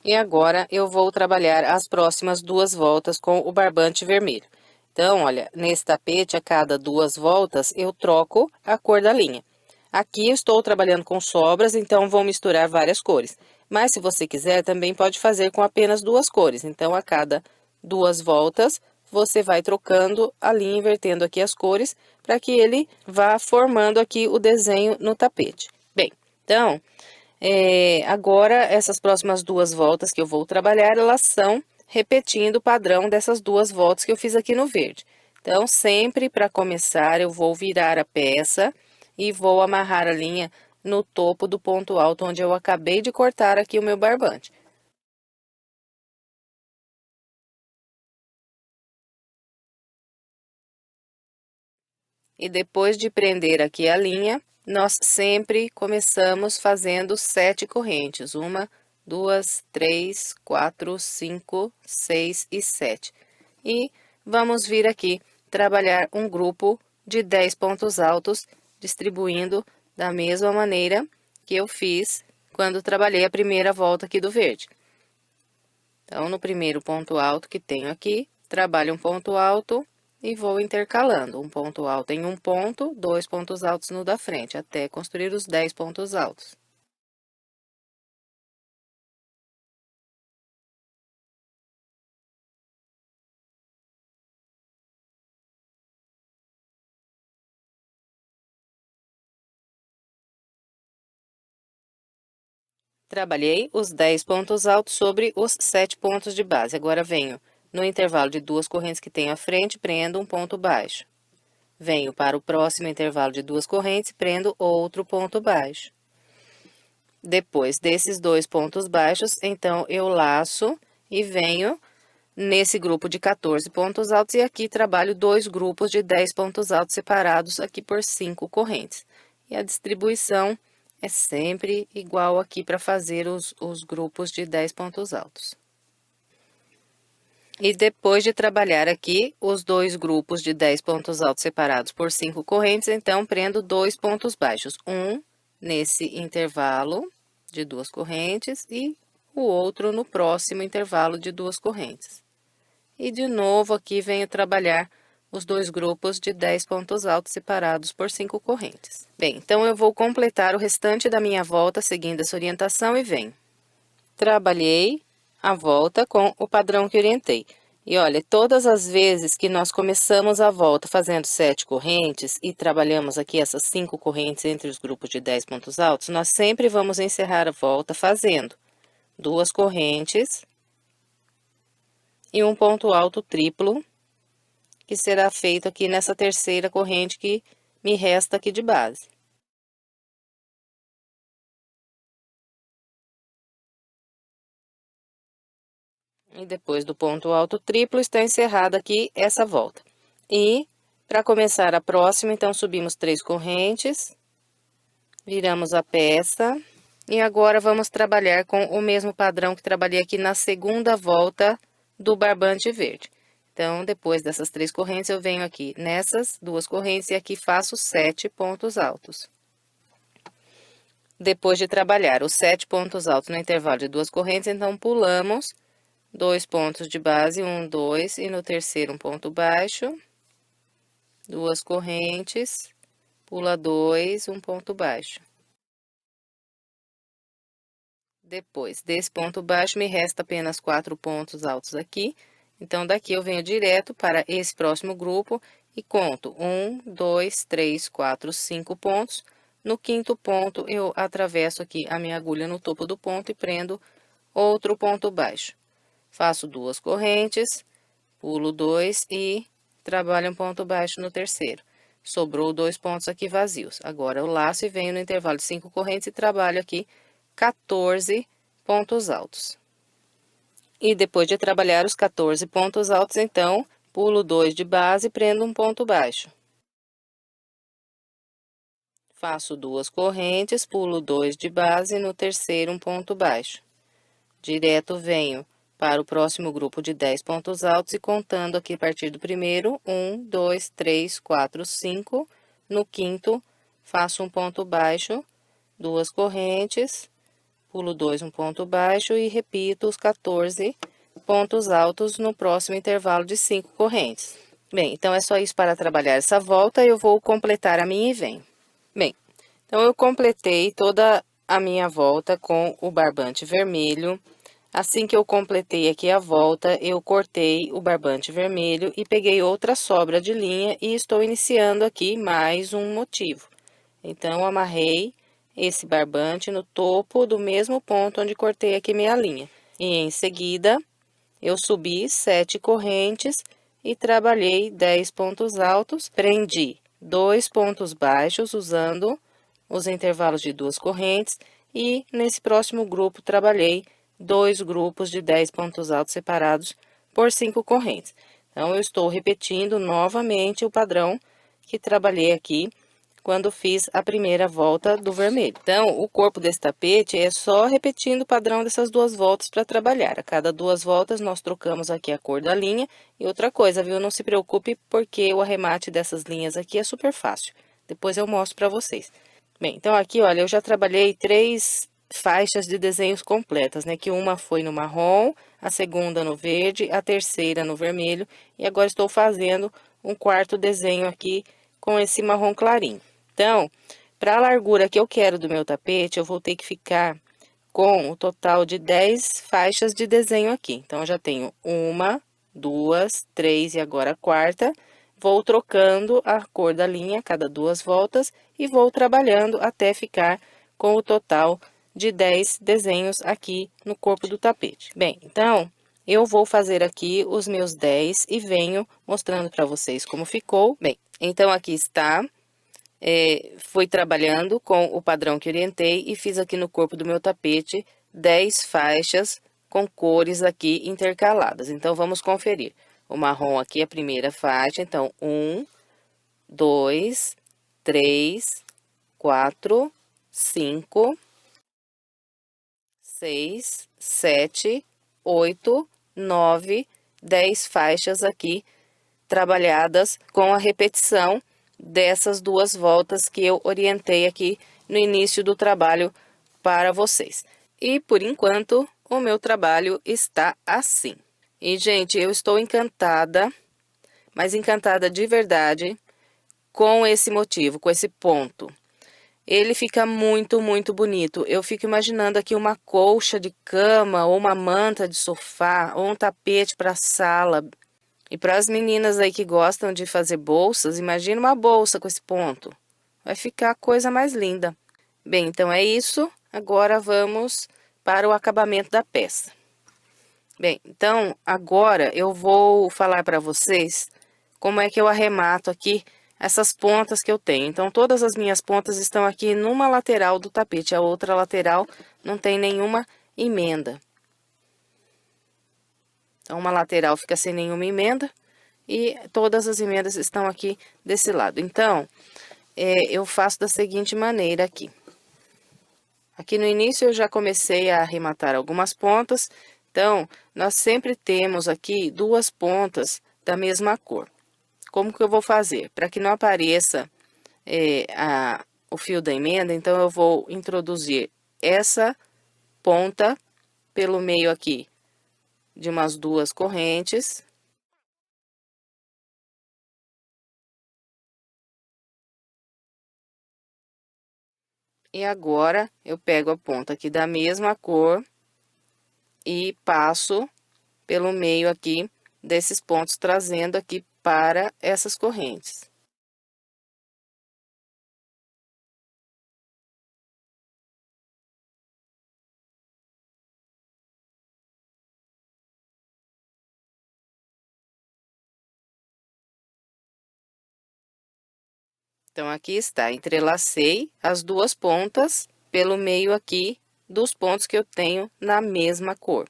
Speaker 1: e agora eu vou trabalhar as próximas 2 voltas com o barbante vermelho. Então, olha, nesse tapete, a cada 2 voltas, eu troco a cor da linha. Aqui eu estou trabalhando com sobras, então vou misturar várias cores. Mas se você quiser, também pode fazer com apenas 2 cores. Então, a cada 2 voltas, você vai trocando a linha, invertendo aqui as cores, para que ele vá formando aqui o desenho no tapete. Bem, então, agora, essas próximas 2 voltas que eu vou trabalhar, elas são repetindo o padrão dessas 2 voltas que eu fiz aqui no verde. Então, sempre para começar, eu vou virar a peça e vou amarrar a linha no topo do ponto alto, onde eu acabei de cortar aqui o meu barbante. E depois de prender aqui a linha, nós sempre começamos fazendo 7 correntes. 1, 2, 3, 4, 5, 6 e 7. E vamos vir aqui trabalhar um grupo de 10 pontos altos, distribuindo da mesma maneira que eu fiz quando trabalhei a primeira volta aqui do verde. Então, no primeiro ponto alto que tenho aqui, trabalho um ponto alto e vou intercalando. Um ponto alto em um ponto, 2 pontos altos no da frente, até construir os 10 pontos altos. Trabalhei os 10 pontos altos sobre os 7 pontos de base. Agora, venho no intervalo de 2 correntes que tenho à frente, prendo um ponto baixo. Venho para o próximo intervalo de 2 correntes, prendo outro ponto baixo. Depois desses 2 pontos baixos, então, eu laço e venho nesse grupo de 14 pontos altos, e aqui trabalho 2 grupos de 10 pontos altos separados aqui por 5 correntes. E a distribuição é sempre igual aqui para fazer os grupos de 10 pontos altos. E depois de trabalhar aqui os 2 grupos de 10 pontos altos separados por 5 correntes, então, prendo 2 pontos baixos. Um nesse intervalo de 2 correntes e o outro no próximo intervalo de 2 correntes. E de novo aqui venho trabalhar os 2 grupos de 10 pontos altos separados por 5 correntes. Bem, então eu vou completar o restante da minha volta seguindo essa orientação e venho. Trabalhei a volta com o padrão que orientei. E olha, todas as vezes que nós começamos a volta fazendo 7 correntes e trabalhamos aqui essas 5 correntes entre os grupos de 10 pontos altos, nós sempre vamos encerrar a volta fazendo 2 correntes e um ponto alto triplo, que será feito aqui nessa terceira corrente que me resta aqui de base. E depois do ponto alto triplo, está encerrada aqui essa volta. E, para começar a próxima, então, subimos 3 correntes, viramos a peça, e agora vamos trabalhar com o mesmo padrão que trabalhei aqui na segunda volta do barbante verde. Então, depois dessas 3 correntes, eu venho aqui nessas 2 correntes e aqui faço 7 pontos altos. Depois de trabalhar os 7 pontos altos no intervalo de 2 correntes, então, pulamos 2 pontos de base, 1, 2, e no terceiro um ponto baixo, 2 correntes, pula 2, um ponto baixo. Depois desse ponto baixo, me resta apenas 4 pontos altos aqui. Então, daqui eu venho direto para esse próximo grupo e conto 1, 2, 3, 4, 5 pontos. No quinto ponto, eu atravesso aqui a minha agulha no topo do ponto e prendo outro ponto baixo. Faço 2 correntes, pulo 2 e trabalho um ponto baixo no terceiro. Sobrou 2 pontos aqui vazios. Agora, eu laço e venho no intervalo de 5 correntes e trabalho aqui 14 pontos altos. E depois de trabalhar os 14 pontos altos, então, pulo 2 de base e prendo um ponto baixo. Faço 2 correntes, pulo 2 de base e no terceiro um ponto baixo. Direto venho para o próximo grupo de 10 pontos altos e contando aqui a partir do primeiro, 1, 2, 3, 4, 5. No quinto, faço um ponto baixo, 2 correntes, pulo 2, um ponto baixo e repito os 14 pontos altos no próximo intervalo de 5 correntes. Bem, então é só isso para trabalhar essa volta, eu vou completar a minha e venho. Bem, então eu completei toda a minha volta com o barbante vermelho. Assim que eu completei aqui a volta, eu cortei o barbante vermelho e peguei outra sobra de linha e estou iniciando aqui mais um motivo. Então, amarrei esse barbante no topo do mesmo ponto onde cortei aqui minha linha. E em seguida, eu subi 7 correntes e trabalhei 10 pontos altos, prendi 2 pontos baixos usando os intervalos de 2 correntes e nesse próximo grupo trabalhei 2 grupos de 10 pontos altos separados por 5 correntes. Então, eu estou repetindo novamente o padrão que trabalhei aqui quando fiz a primeira volta do vermelho. Então, o corpo desse tapete é só repetindo o padrão dessas 2 voltas para trabalhar. A cada 2 voltas, nós trocamos aqui a cor da linha. E outra coisa, viu? Não se preocupe, porque o arremate dessas linhas aqui é super fácil. Depois eu mostro para vocês. Bem, então aqui, olha, eu já trabalhei 3 faixas de desenhos completas, né? Que uma foi no marrom, a segunda no verde, a terceira no vermelho. E agora estou fazendo um quarto desenho aqui com esse marrom clarinho. Então, para a largura que eu quero do meu tapete, eu vou ter que ficar com o total de 10 faixas de desenho aqui. Então, eu já tenho 1, 2, 3 e agora a quarta. Vou trocando a cor da linha a cada 2 voltas e vou trabalhando até ficar com o total de 10 desenhos aqui no corpo do tapete. Bem, então, eu vou fazer aqui os meus 10 e venho mostrando para vocês como ficou. Bem, então aqui está. Fui trabalhando com o padrão que orientei e fiz aqui no corpo do meu tapete 10 faixas com cores aqui intercaladas. Então, vamos conferir. O marrom aqui é a primeira faixa, então, 1, 2, 3, 4, 5, 6, 7, 8, 9, 10 faixas aqui trabalhadas com a repetição dessas 2 voltas que eu orientei aqui no início do trabalho para vocês. E, por enquanto, o meu trabalho está assim. E, gente, eu estou encantada, mas encantada de verdade, com esse motivo, com esse ponto. Ele fica muito, muito bonito. Eu fico imaginando aqui uma colcha de cama, ou uma manta de sofá, ou um tapete para sala. E para as meninas aí que gostam de fazer bolsas, imagina uma bolsa com esse ponto. Vai ficar a coisa mais linda. Bem, então é isso. Agora vamos para o acabamento da peça. Bem, então agora eu vou falar para vocês como é que eu arremato aqui essas pontas que eu tenho. Então, todas as minhas pontas estão aqui numa lateral do tapete. A outra lateral não tem nenhuma emenda. Então, uma lateral fica sem nenhuma emenda e todas as emendas estão aqui desse lado. Então, eu faço da seguinte maneira aqui. Aqui no início eu já comecei a arrematar algumas pontas. Então, nós sempre temos aqui 2 pontas da mesma cor. Como que eu vou fazer? Para que não apareça o fio da emenda, então eu vou introduzir essa ponta pelo meio aqui de umas 2 correntes. E agora, eu pego a ponta aqui da mesma cor e passo pelo meio aqui desses pontos, trazendo aqui para essas correntes. Então, aqui está, entrelacei as 2 pontas pelo meio aqui dos pontos que eu tenho na mesma cor.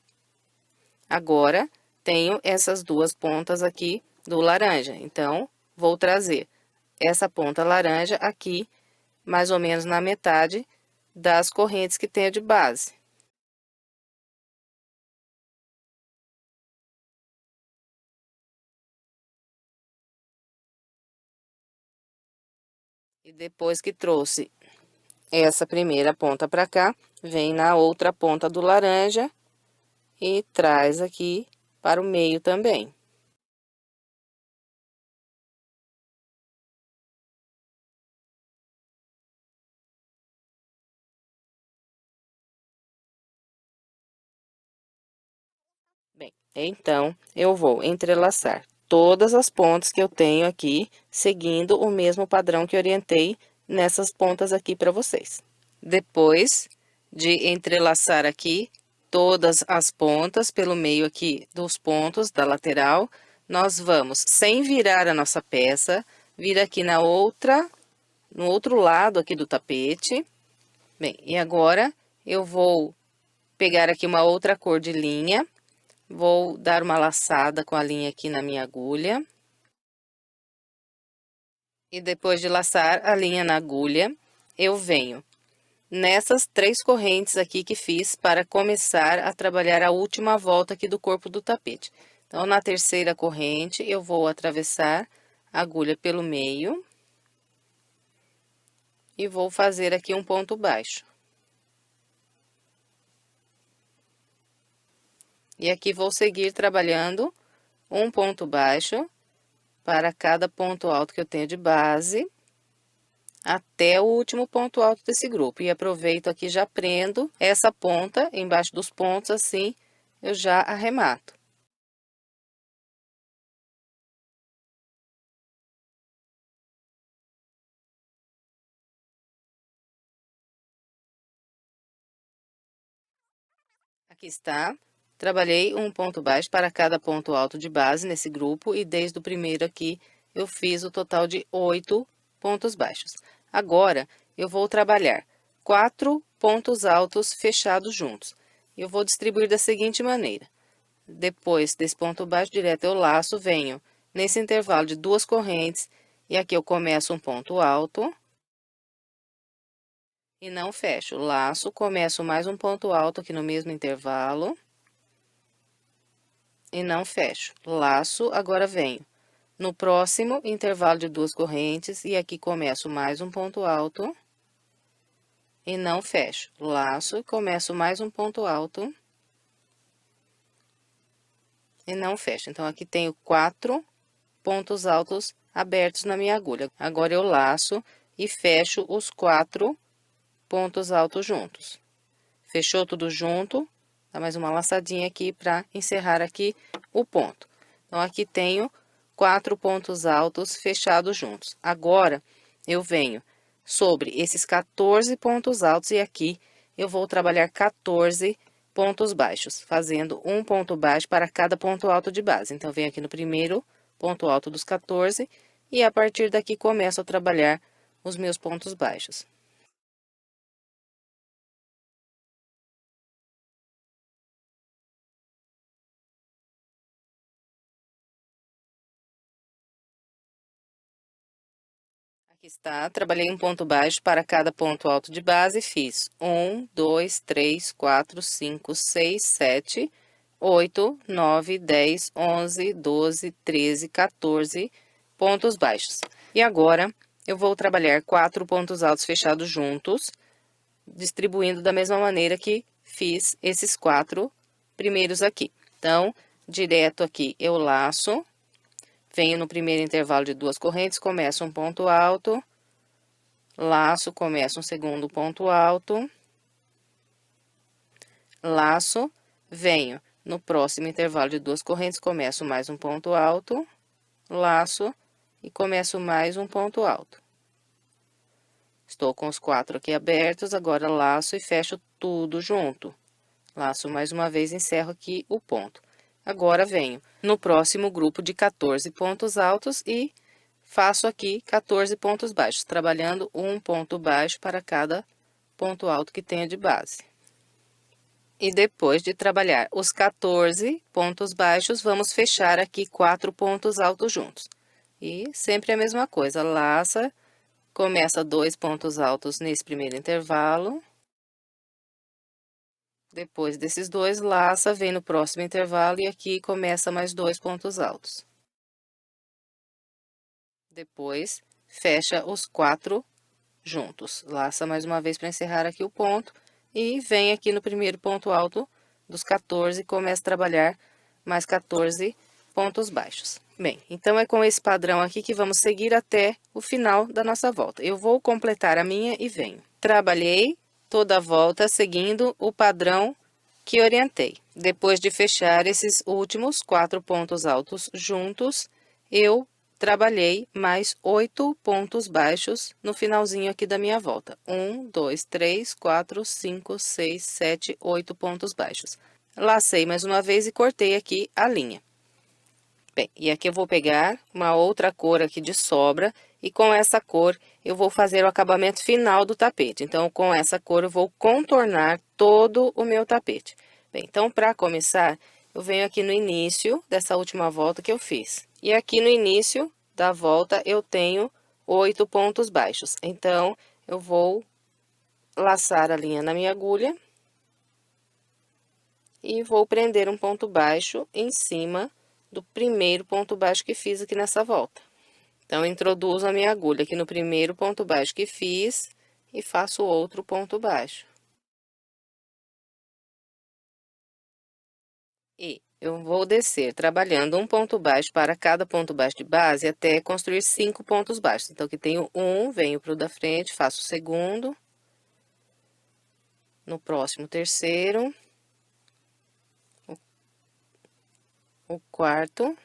Speaker 1: Agora, tenho essas 2 pontas aqui do laranja, então, vou trazer essa ponta laranja aqui, mais ou menos na metade das correntes que tenho de base. E depois que trouxe essa primeira ponta pra cá, vem na outra ponta do laranja e traz aqui para o meio também. Bem, então, eu vou entrelaçar todas as pontas que eu tenho aqui, seguindo o mesmo padrão que orientei nessas pontas aqui para vocês. Depois de entrelaçar aqui todas as pontas pelo meio aqui dos pontos da lateral, nós vamos, sem virar a nossa peça, vir aqui no outro lado aqui do tapete. Bem, e agora eu vou pegar aqui uma outra cor de linha, vou dar uma laçada com a linha aqui na minha agulha. E depois de laçar a linha na agulha, eu venho nessas 3 correntes aqui que fiz para começar a trabalhar a última volta aqui do corpo do tapete. Então, na terceira corrente, eu vou atravessar a agulha pelo meio e vou fazer aqui um ponto baixo. E aqui vou seguir trabalhando um ponto baixo para cada ponto alto que eu tenho de base, até o último ponto alto desse grupo. E aproveito aqui, já prendo essa ponta embaixo dos pontos, assim eu já arremato. Aqui está. Trabalhei um ponto baixo para cada ponto alto de base nesse grupo, e desde o primeiro aqui eu fiz o total de 8 pontos baixos. Agora, eu vou trabalhar 4 pontos altos fechados juntos. Eu vou distribuir da seguinte maneira: depois desse ponto baixo direto, eu laço, venho nesse intervalo de 2 correntes, e aqui eu começo um ponto alto e não fecho. Laço, começo mais um ponto alto aqui no mesmo intervalo e não fecho. Laço, agora venho no próximo intervalo de 2 correntes, e aqui começo mais um ponto alto e não fecho. Laço, começo mais um ponto alto e não fecho. Então, aqui tenho 4 pontos altos abertos na minha agulha. Agora, eu laço e fecho os 4 pontos altos juntos. Fechou tudo junto, dá mais uma laçadinha aqui para encerrar aqui o ponto. Então, aqui tenho 4 pontos altos fechados juntos. Agora, eu venho sobre esses 14 pontos altos, e aqui eu vou trabalhar 14 pontos baixos, fazendo um ponto baixo para cada ponto alto de base. Então, venho aqui no primeiro ponto alto dos 14, e a partir daqui começo a trabalhar os meus pontos baixos. Aqui está, trabalhei um ponto baixo para cada ponto alto de base, fiz 1, 2, 3, 4, 5, 6, 7, 8, 9, 10, 11, 12, 13, 14 pontos baixos. E agora, eu vou trabalhar 4 pontos altos fechados juntos, distribuindo da mesma maneira que fiz esses 4 primeiros aqui. Então, direto aqui, eu laço. Venho no primeiro intervalo de 2 correntes, começo um ponto alto, laço, começo um segundo ponto alto, laço, venho no próximo intervalo de 2 correntes, começo mais um ponto alto, laço e começo mais um ponto alto. Estou com os 4 aqui abertos, agora laço e fecho tudo junto. Laço mais uma vez, encerro aqui o ponto. Agora, venho no próximo grupo de 14 pontos altos e faço aqui 14 pontos baixos, trabalhando um ponto baixo para cada ponto alto que tenha de base. E depois de trabalhar os 14 pontos baixos, vamos fechar aqui 4 pontos altos juntos. E sempre a mesma coisa, laça, começa 2 pontos altos nesse primeiro intervalo. Depois desses 2, laça, vem no próximo intervalo e aqui começa mais 2 pontos altos. Depois, fecha os 4 juntos. Laça mais uma vez para encerrar aqui o ponto e vem aqui no primeiro ponto alto dos 14 e começa a trabalhar mais 14 pontos baixos. Bem, então é com esse padrão aqui que vamos seguir até o final da nossa volta. Eu vou completar a minha e venho. Trabalhei toda a volta seguindo o padrão que orientei. Depois de fechar esses últimos 4 pontos altos juntos, eu trabalhei mais 8 pontos baixos no finalzinho aqui da minha volta. 1, 2, 3, 4, 5, 6, 7, 8 pontos baixos. Lacei mais uma vez e cortei aqui a linha. Bem, e aqui eu vou pegar uma outra cor aqui de sobra, e com essa cor eu vou fazer o acabamento final do tapete. Então, com essa cor eu vou contornar todo o meu tapete. Bem, então, para começar, eu venho aqui no início dessa última volta que eu fiz. E aqui no início da volta eu tenho 8 pontos baixos. Então, eu vou laçar a linha na minha agulha e vou prender um ponto baixo em cima do primeiro ponto baixo que fiz aqui nessa volta. Então, introduzo a minha agulha aqui no primeiro ponto baixo que fiz e faço outro ponto baixo. E eu vou descer trabalhando um ponto baixo para cada ponto baixo de base até construir 5 pontos baixos. Então, aqui tenho um, venho pro da frente, faço o segundo. No próximo, terceiro. O quarto.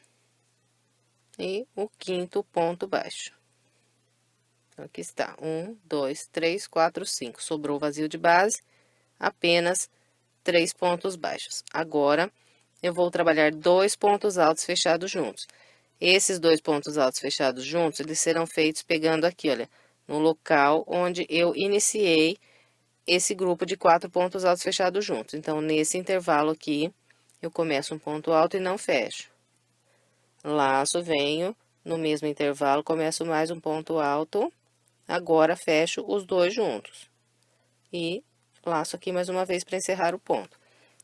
Speaker 1: E o quinto ponto baixo. Então, aqui está, 1, 2, 3, 4, 5. Sobrou vazio de base, apenas 3 pontos baixos. Agora, eu vou trabalhar 2 pontos altos fechados juntos. Esses 2 pontos altos fechados juntos, eles serão feitos pegando aqui, olha, no local onde eu iniciei esse grupo de 4 pontos altos fechados juntos. Então, nesse intervalo aqui, eu começo um ponto alto e não fecho. Laço, venho, no mesmo intervalo, começo mais um ponto alto, agora fecho os 2 juntos. E laço aqui mais uma vez para encerrar o ponto.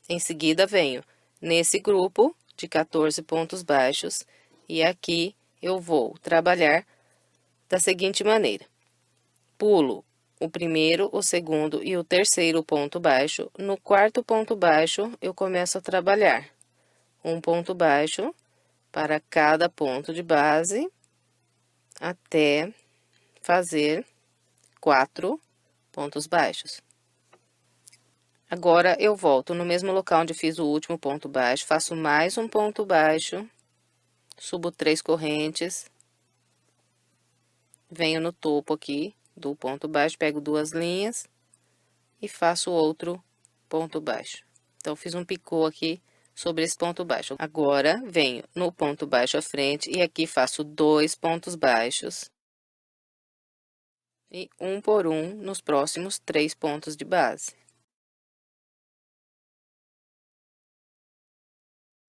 Speaker 1: Em seguida, venho nesse grupo de 14 pontos baixos, e aqui eu vou trabalhar da seguinte maneira. Pulo o primeiro, o segundo e o terceiro ponto baixo. No quarto ponto baixo, eu começo a trabalhar um ponto baixo para cada ponto de base, até fazer 4 pontos baixos. Agora, eu volto no mesmo local onde fiz o último ponto baixo, faço mais um ponto baixo, subo 3 correntes, venho no topo aqui do ponto baixo, pego 2 linhas e faço outro ponto baixo. Então, fiz um picô aqui sobre esse ponto baixo. Agora, venho no ponto baixo à frente e aqui faço 2 pontos baixos. E um por um nos próximos 3 pontos de base.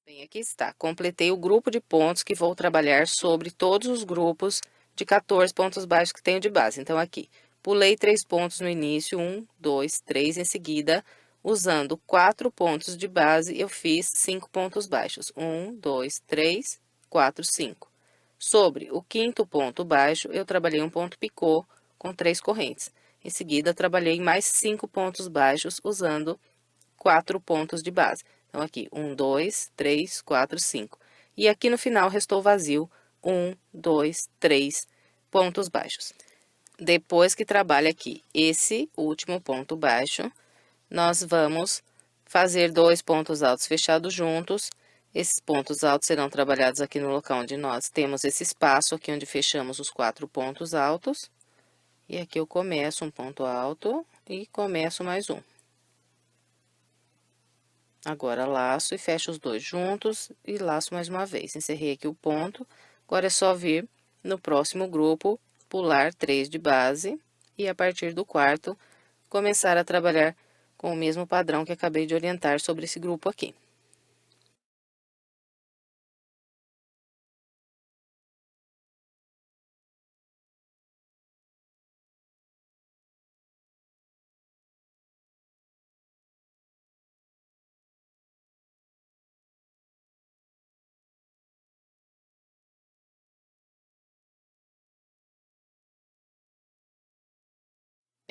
Speaker 1: Bem, aqui está. Completei o grupo de pontos que vou trabalhar sobre todos os grupos de 14 pontos baixos que tenho de base. Então, aqui, pulei 3 pontos no início, 1, 2, 3, em seguida, usando 4 pontos de base, eu fiz 5 pontos baixos. 1, 2, 3, 4, 5. Sobre o quinto ponto baixo, eu trabalhei um ponto picô com 3 correntes. Em seguida, trabalhei mais 5 pontos baixos usando 4 pontos de base. Então, aqui, 1, 2, 3, 4, 5. E aqui no final, restou vazio, 1, 2, 3 pontos baixos. Depois que trabalha aqui esse último ponto baixo, nós vamos fazer 2 pontos altos fechados juntos. Esses pontos altos serão trabalhados aqui no local onde nós temos esse espaço aqui onde fechamos os 4 pontos altos. E aqui eu começo um ponto alto e começo mais um. Agora, laço e fecho os 2 juntos e laço mais uma vez. Encerrei aqui o ponto. Agora, é só vir no próximo grupo, pular 3 de base e, a partir do quarto, começar a trabalhar com o mesmo padrão que acabei de orientar sobre esse grupo aqui.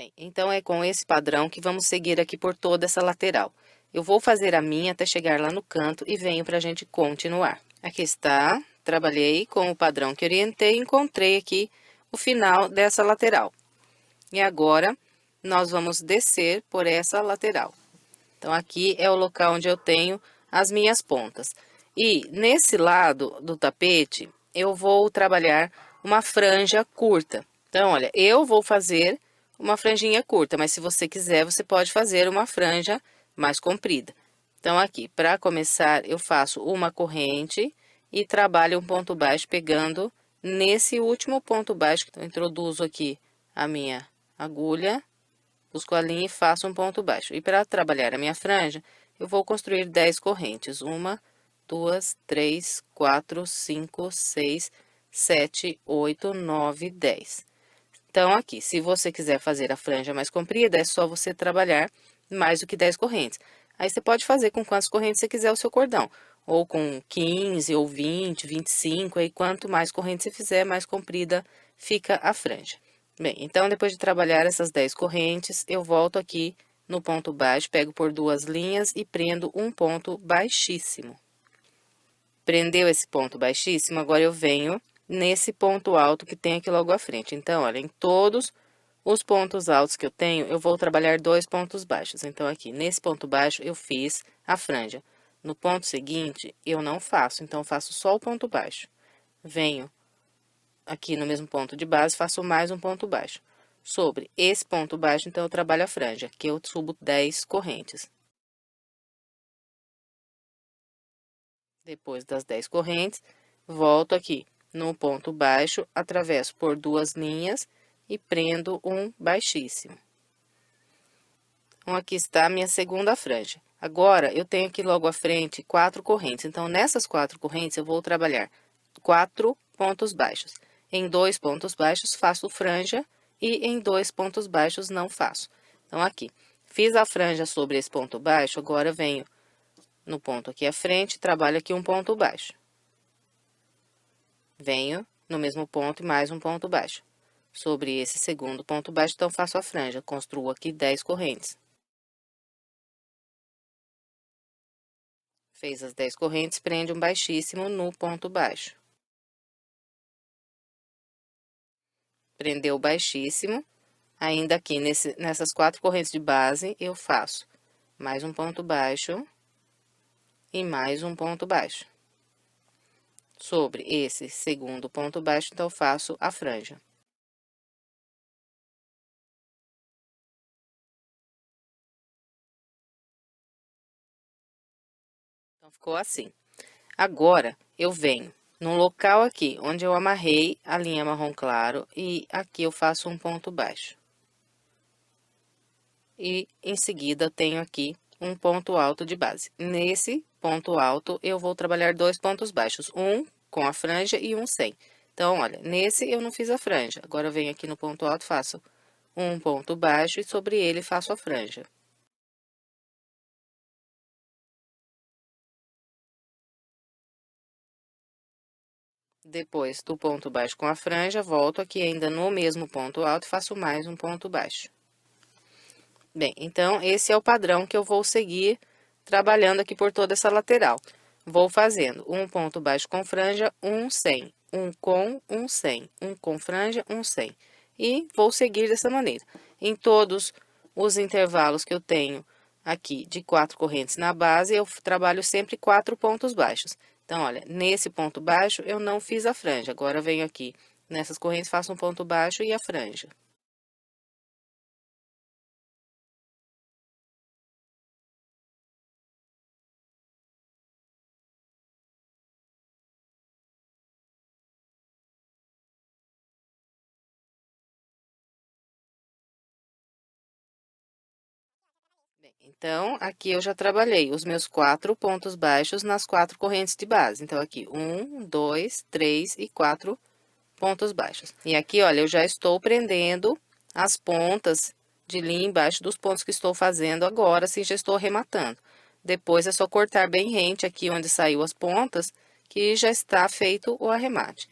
Speaker 1: Bem, então é com esse padrão que vamos seguir aqui por toda essa lateral. Eu vou fazer a minha até chegar lá no canto e venho pra gente continuar. Aqui está, trabalhei com o padrão que orientei e encontrei aqui o final dessa lateral. E agora, nós vamos descer por essa lateral. Então, aqui é o local onde eu tenho as minhas pontas. E nesse lado do tapete, eu vou trabalhar uma franja curta. Então, olha, eu vou fazer uma franjinha curta, mas se você quiser, você pode fazer uma franja mais comprida. Então, aqui, para começar, eu faço uma corrente e trabalho um ponto baixo pegando nesse último ponto baixo. Então, introduzo aqui a minha agulha, busco a linha e faço um ponto baixo. E para trabalhar a minha franja, eu vou construir 10 correntes. 1, 2, 3, 4, 5, 6, 7, 8, 9, 10. Então, aqui, se você quiser fazer a franja mais comprida, é só você trabalhar mais do que 10 correntes. Aí, você pode fazer com quantas correntes você quiser o seu cordão. Ou com 15, ou 20, 25, aí quanto mais correntes você fizer, mais comprida fica a franja. Bem, então, depois de trabalhar essas 10 correntes, eu volto aqui no ponto baixo, pego por 2 linhas e prendo um ponto baixíssimo. Prendeu esse ponto baixíssimo, agora eu venho nesse ponto alto que tem aqui logo à frente. Então, olha, em todos os pontos altos que eu tenho, eu vou trabalhar 2 pontos baixos. Então, aqui, nesse ponto baixo, eu fiz a franja. No ponto seguinte, eu não faço, então, eu faço só o ponto baixo. Venho aqui no mesmo ponto de base, faço mais um ponto baixo. Sobre esse ponto baixo, então, eu trabalho a franja, que eu subo 10 correntes. Depois das 10 correntes, volto aqui no ponto baixo, atravesso por 2 linhas e prendo um baixíssimo. Então, aqui está a minha segunda franja. Agora, eu tenho aqui logo à frente 4 correntes. Então, nessas 4 correntes, eu vou trabalhar 4 pontos baixos. Em 2 pontos baixos, faço franja e em 2 pontos baixos, não faço. Então, aqui, fiz a franja sobre esse ponto baixo, agora venho no ponto aqui à frente, trabalho aqui um ponto baixo. Venho no mesmo ponto e mais um ponto baixo. Sobre esse segundo ponto baixo, então, faço a franja. Construo aqui 10 correntes. Fez as 10 correntes, prende um baixíssimo no ponto baixo. Prendeu o baixíssimo. Ainda aqui, nessas 4 correntes de base, eu faço mais um ponto baixo e mais um ponto baixo. Sobre esse segundo ponto baixo, então, eu faço a franja. Então, ficou assim. Agora, eu venho no local aqui, onde eu amarrei a linha marrom claro, e aqui eu faço um ponto baixo. E, em seguida, tenho aqui um ponto alto de base. Nesse ponto alto, eu vou trabalhar 2 pontos baixos, um com a franja e um sem. Então, olha, nesse eu não fiz a franja. Agora, eu venho aqui no ponto alto, faço um ponto baixo e sobre ele faço a franja. Depois do ponto baixo com a franja, volto aqui ainda no mesmo ponto alto e faço mais um ponto baixo. Bem, então, esse é o padrão que eu vou seguir trabalhando aqui por toda essa lateral. Vou fazendo um ponto baixo com franja, um sem, um com, um sem, um com franja, um sem. E vou seguir dessa maneira. Em todos os intervalos que eu tenho aqui de 4 correntes na base, eu trabalho sempre 4 pontos baixos. Então, olha, nesse ponto baixo, eu não fiz a franja. Agora, venho aqui nessas correntes, faço um ponto baixo e a franja. Bem, então, aqui eu já trabalhei os meus 4 pontos baixos nas 4 correntes de base. Então, aqui, 1, 2, 3 e 4 pontos baixos. E aqui, olha, eu já estou prendendo as pontas de linha embaixo dos pontos que estou fazendo agora, assim, já estou arrematando. Depois, é só cortar bem rente aqui onde saiu as pontas, que já está feito o arremate.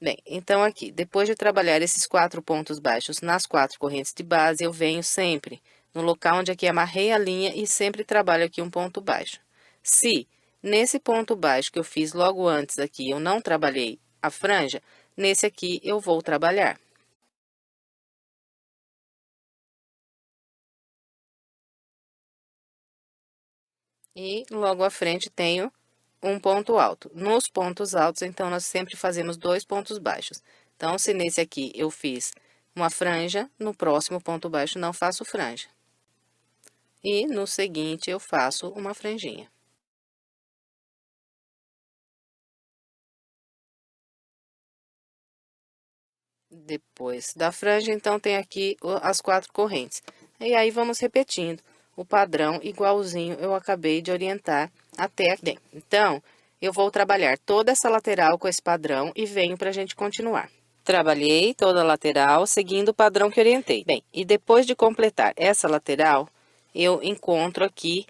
Speaker 1: Bem, então aqui, depois de trabalhar esses 4 pontos baixos nas 4 correntes de base, eu venho sempre no local onde aqui amarrei a linha e sempre trabalho aqui um ponto baixo. Se nesse ponto baixo que eu fiz logo antes aqui, eu não trabalhei a franja, nesse aqui eu vou trabalhar. E logo à frente tenho um ponto alto. Nos pontos altos, então, nós sempre fazemos 2 pontos baixos. Então, se nesse aqui eu fiz uma franja, no próximo ponto baixo não faço franja. E no seguinte eu faço uma franjinha. Depois da franja, então, tem aqui as 4 correntes. E aí, vamos repetindo o padrão igualzinho eu acabei de orientar até aqui. Então, eu vou trabalhar toda essa lateral com esse padrão e venho para a gente continuar. Trabalhei toda a lateral seguindo o padrão que orientei. Bem, e depois de completar essa lateral, eu encontro aqui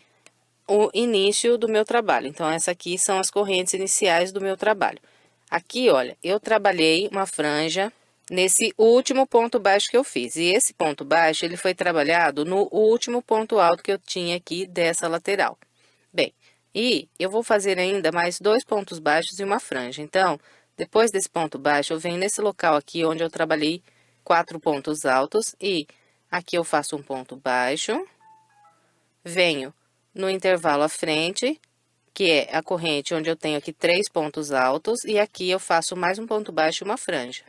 Speaker 1: o início do meu trabalho. Então, essa aqui são as correntes iniciais do meu trabalho. Aqui, olha, eu trabalhei uma franja nesse último ponto baixo que eu fiz. E esse ponto baixo, ele foi trabalhado no último ponto alto que eu tinha aqui dessa lateral. Bem, e eu vou fazer ainda mais 2 pontos baixos e uma franja. Então, depois desse ponto baixo, eu venho nesse local aqui onde eu trabalhei 4 pontos altos e aqui eu faço um ponto baixo, venho no intervalo à frente, que é a corrente onde eu tenho aqui 3 pontos altos, e aqui eu faço mais um ponto baixo e uma franja.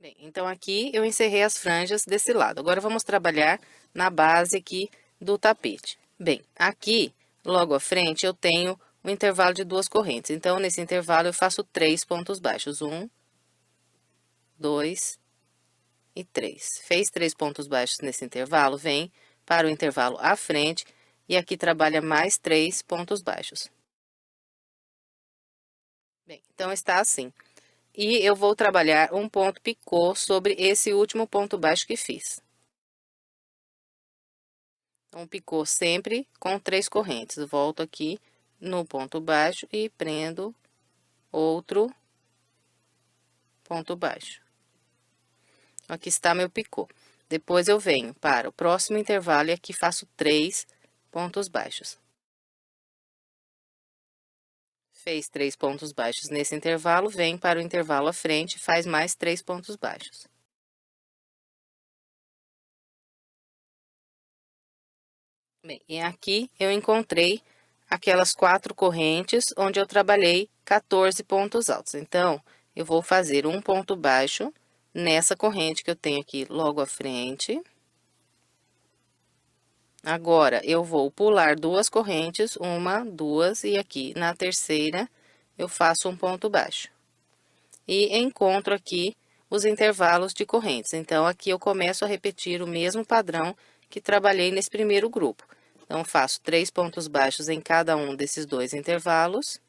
Speaker 1: Bem, então aqui eu encerrei as franjas desse lado. Agora vamos trabalhar na base aqui do tapete. Bem, aqui, logo à frente, eu tenho um intervalo de 2 correntes. Então, nesse intervalo, eu faço 3 pontos baixos. 1, 2 e 3. Fez 3 pontos baixos nesse intervalo, vem para o intervalo à frente e aqui trabalha mais 3 pontos baixos. Bem, então está assim. E eu vou trabalhar um ponto picô sobre esse último ponto baixo que fiz. Um picô sempre com 3 correntes. Volto aqui no ponto baixo e prendo outro ponto baixo. Aqui está meu picô. Depois eu venho para o próximo intervalo e aqui faço 3 pontos baixos. Fez 3 pontos baixos nesse intervalo, vem para o intervalo à frente e faz mais 3 pontos baixos. Bem, e aqui eu encontrei aquelas 4 correntes onde eu trabalhei 14 pontos altos. Então, eu vou fazer um ponto baixo nessa corrente que eu tenho aqui logo à frente. Agora, eu vou pular 2 correntes, 1, 2, e aqui na terceira eu faço um ponto baixo. E encontro aqui os intervalos de correntes. Então, aqui eu começo a repetir o mesmo padrão que trabalhei nesse primeiro grupo. Então, faço 3 pontos baixos em cada um desses 2 intervalos.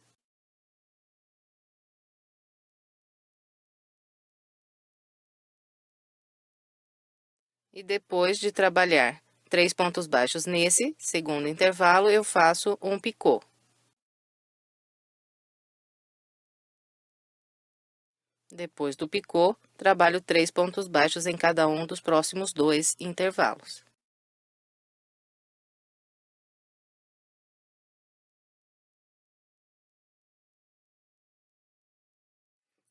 Speaker 1: E depois de trabalhar 3 pontos baixos nesse segundo intervalo, eu faço um picô. Depois do picô, trabalho 3 pontos baixos em cada um dos próximos 2 intervalos.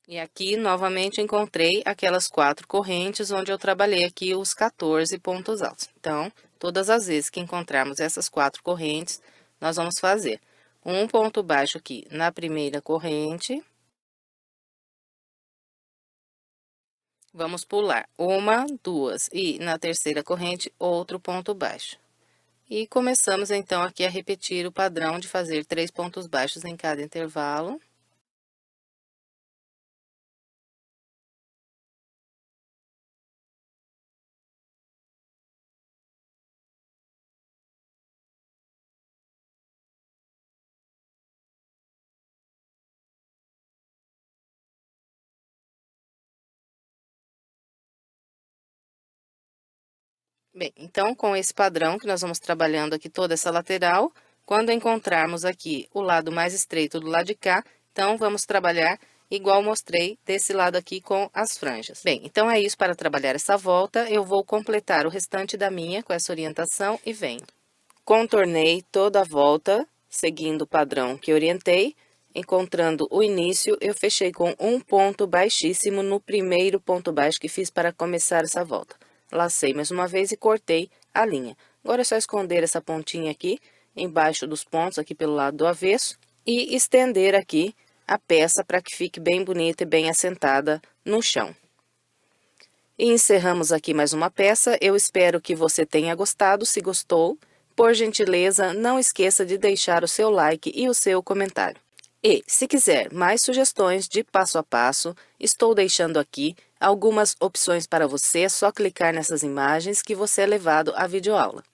Speaker 1: E aqui, novamente, encontrei aquelas 4 correntes onde eu trabalhei aqui os 14 pontos altos. Então, todas as vezes que encontrarmos essas 4 correntes, nós vamos fazer um ponto baixo aqui na primeira corrente. Vamos pular 1, 2 e na terceira corrente, outro ponto baixo. E começamos, então, aqui a repetir o padrão de fazer 3 pontos baixos em cada intervalo. Bem, então com esse padrão que nós vamos trabalhando aqui toda essa lateral, quando encontrarmos aqui o lado mais estreito do lado de cá, então vamos trabalhar igual mostrei desse lado aqui com as franjas. Bem, então é isso para trabalhar essa volta, eu vou completar o restante da minha com essa orientação e venho. Contornei toda a volta, seguindo o padrão que orientei, encontrando o início, eu fechei com um ponto baixíssimo no primeiro ponto baixo que fiz para começar essa volta. Lacei mais uma vez e cortei a linha. Agora é só esconder essa pontinha aqui, embaixo dos pontos, aqui pelo lado do avesso, e estender aqui a peça para que fique bem bonita e bem assentada no chão. E encerramos aqui mais uma peça, eu espero que você tenha gostado, se gostou, por gentileza, não esqueça de deixar o seu like e o seu comentário. E, se quiser mais sugestões de passo a passo, estou deixando aqui algumas opções para você, é só clicar nessas imagens que você é levado à videoaula.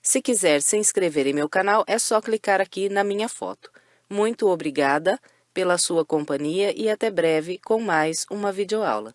Speaker 1: Se quiser se inscrever em meu canal, é só clicar aqui na minha foto. Muito obrigada pela sua companhia e até breve com mais uma videoaula.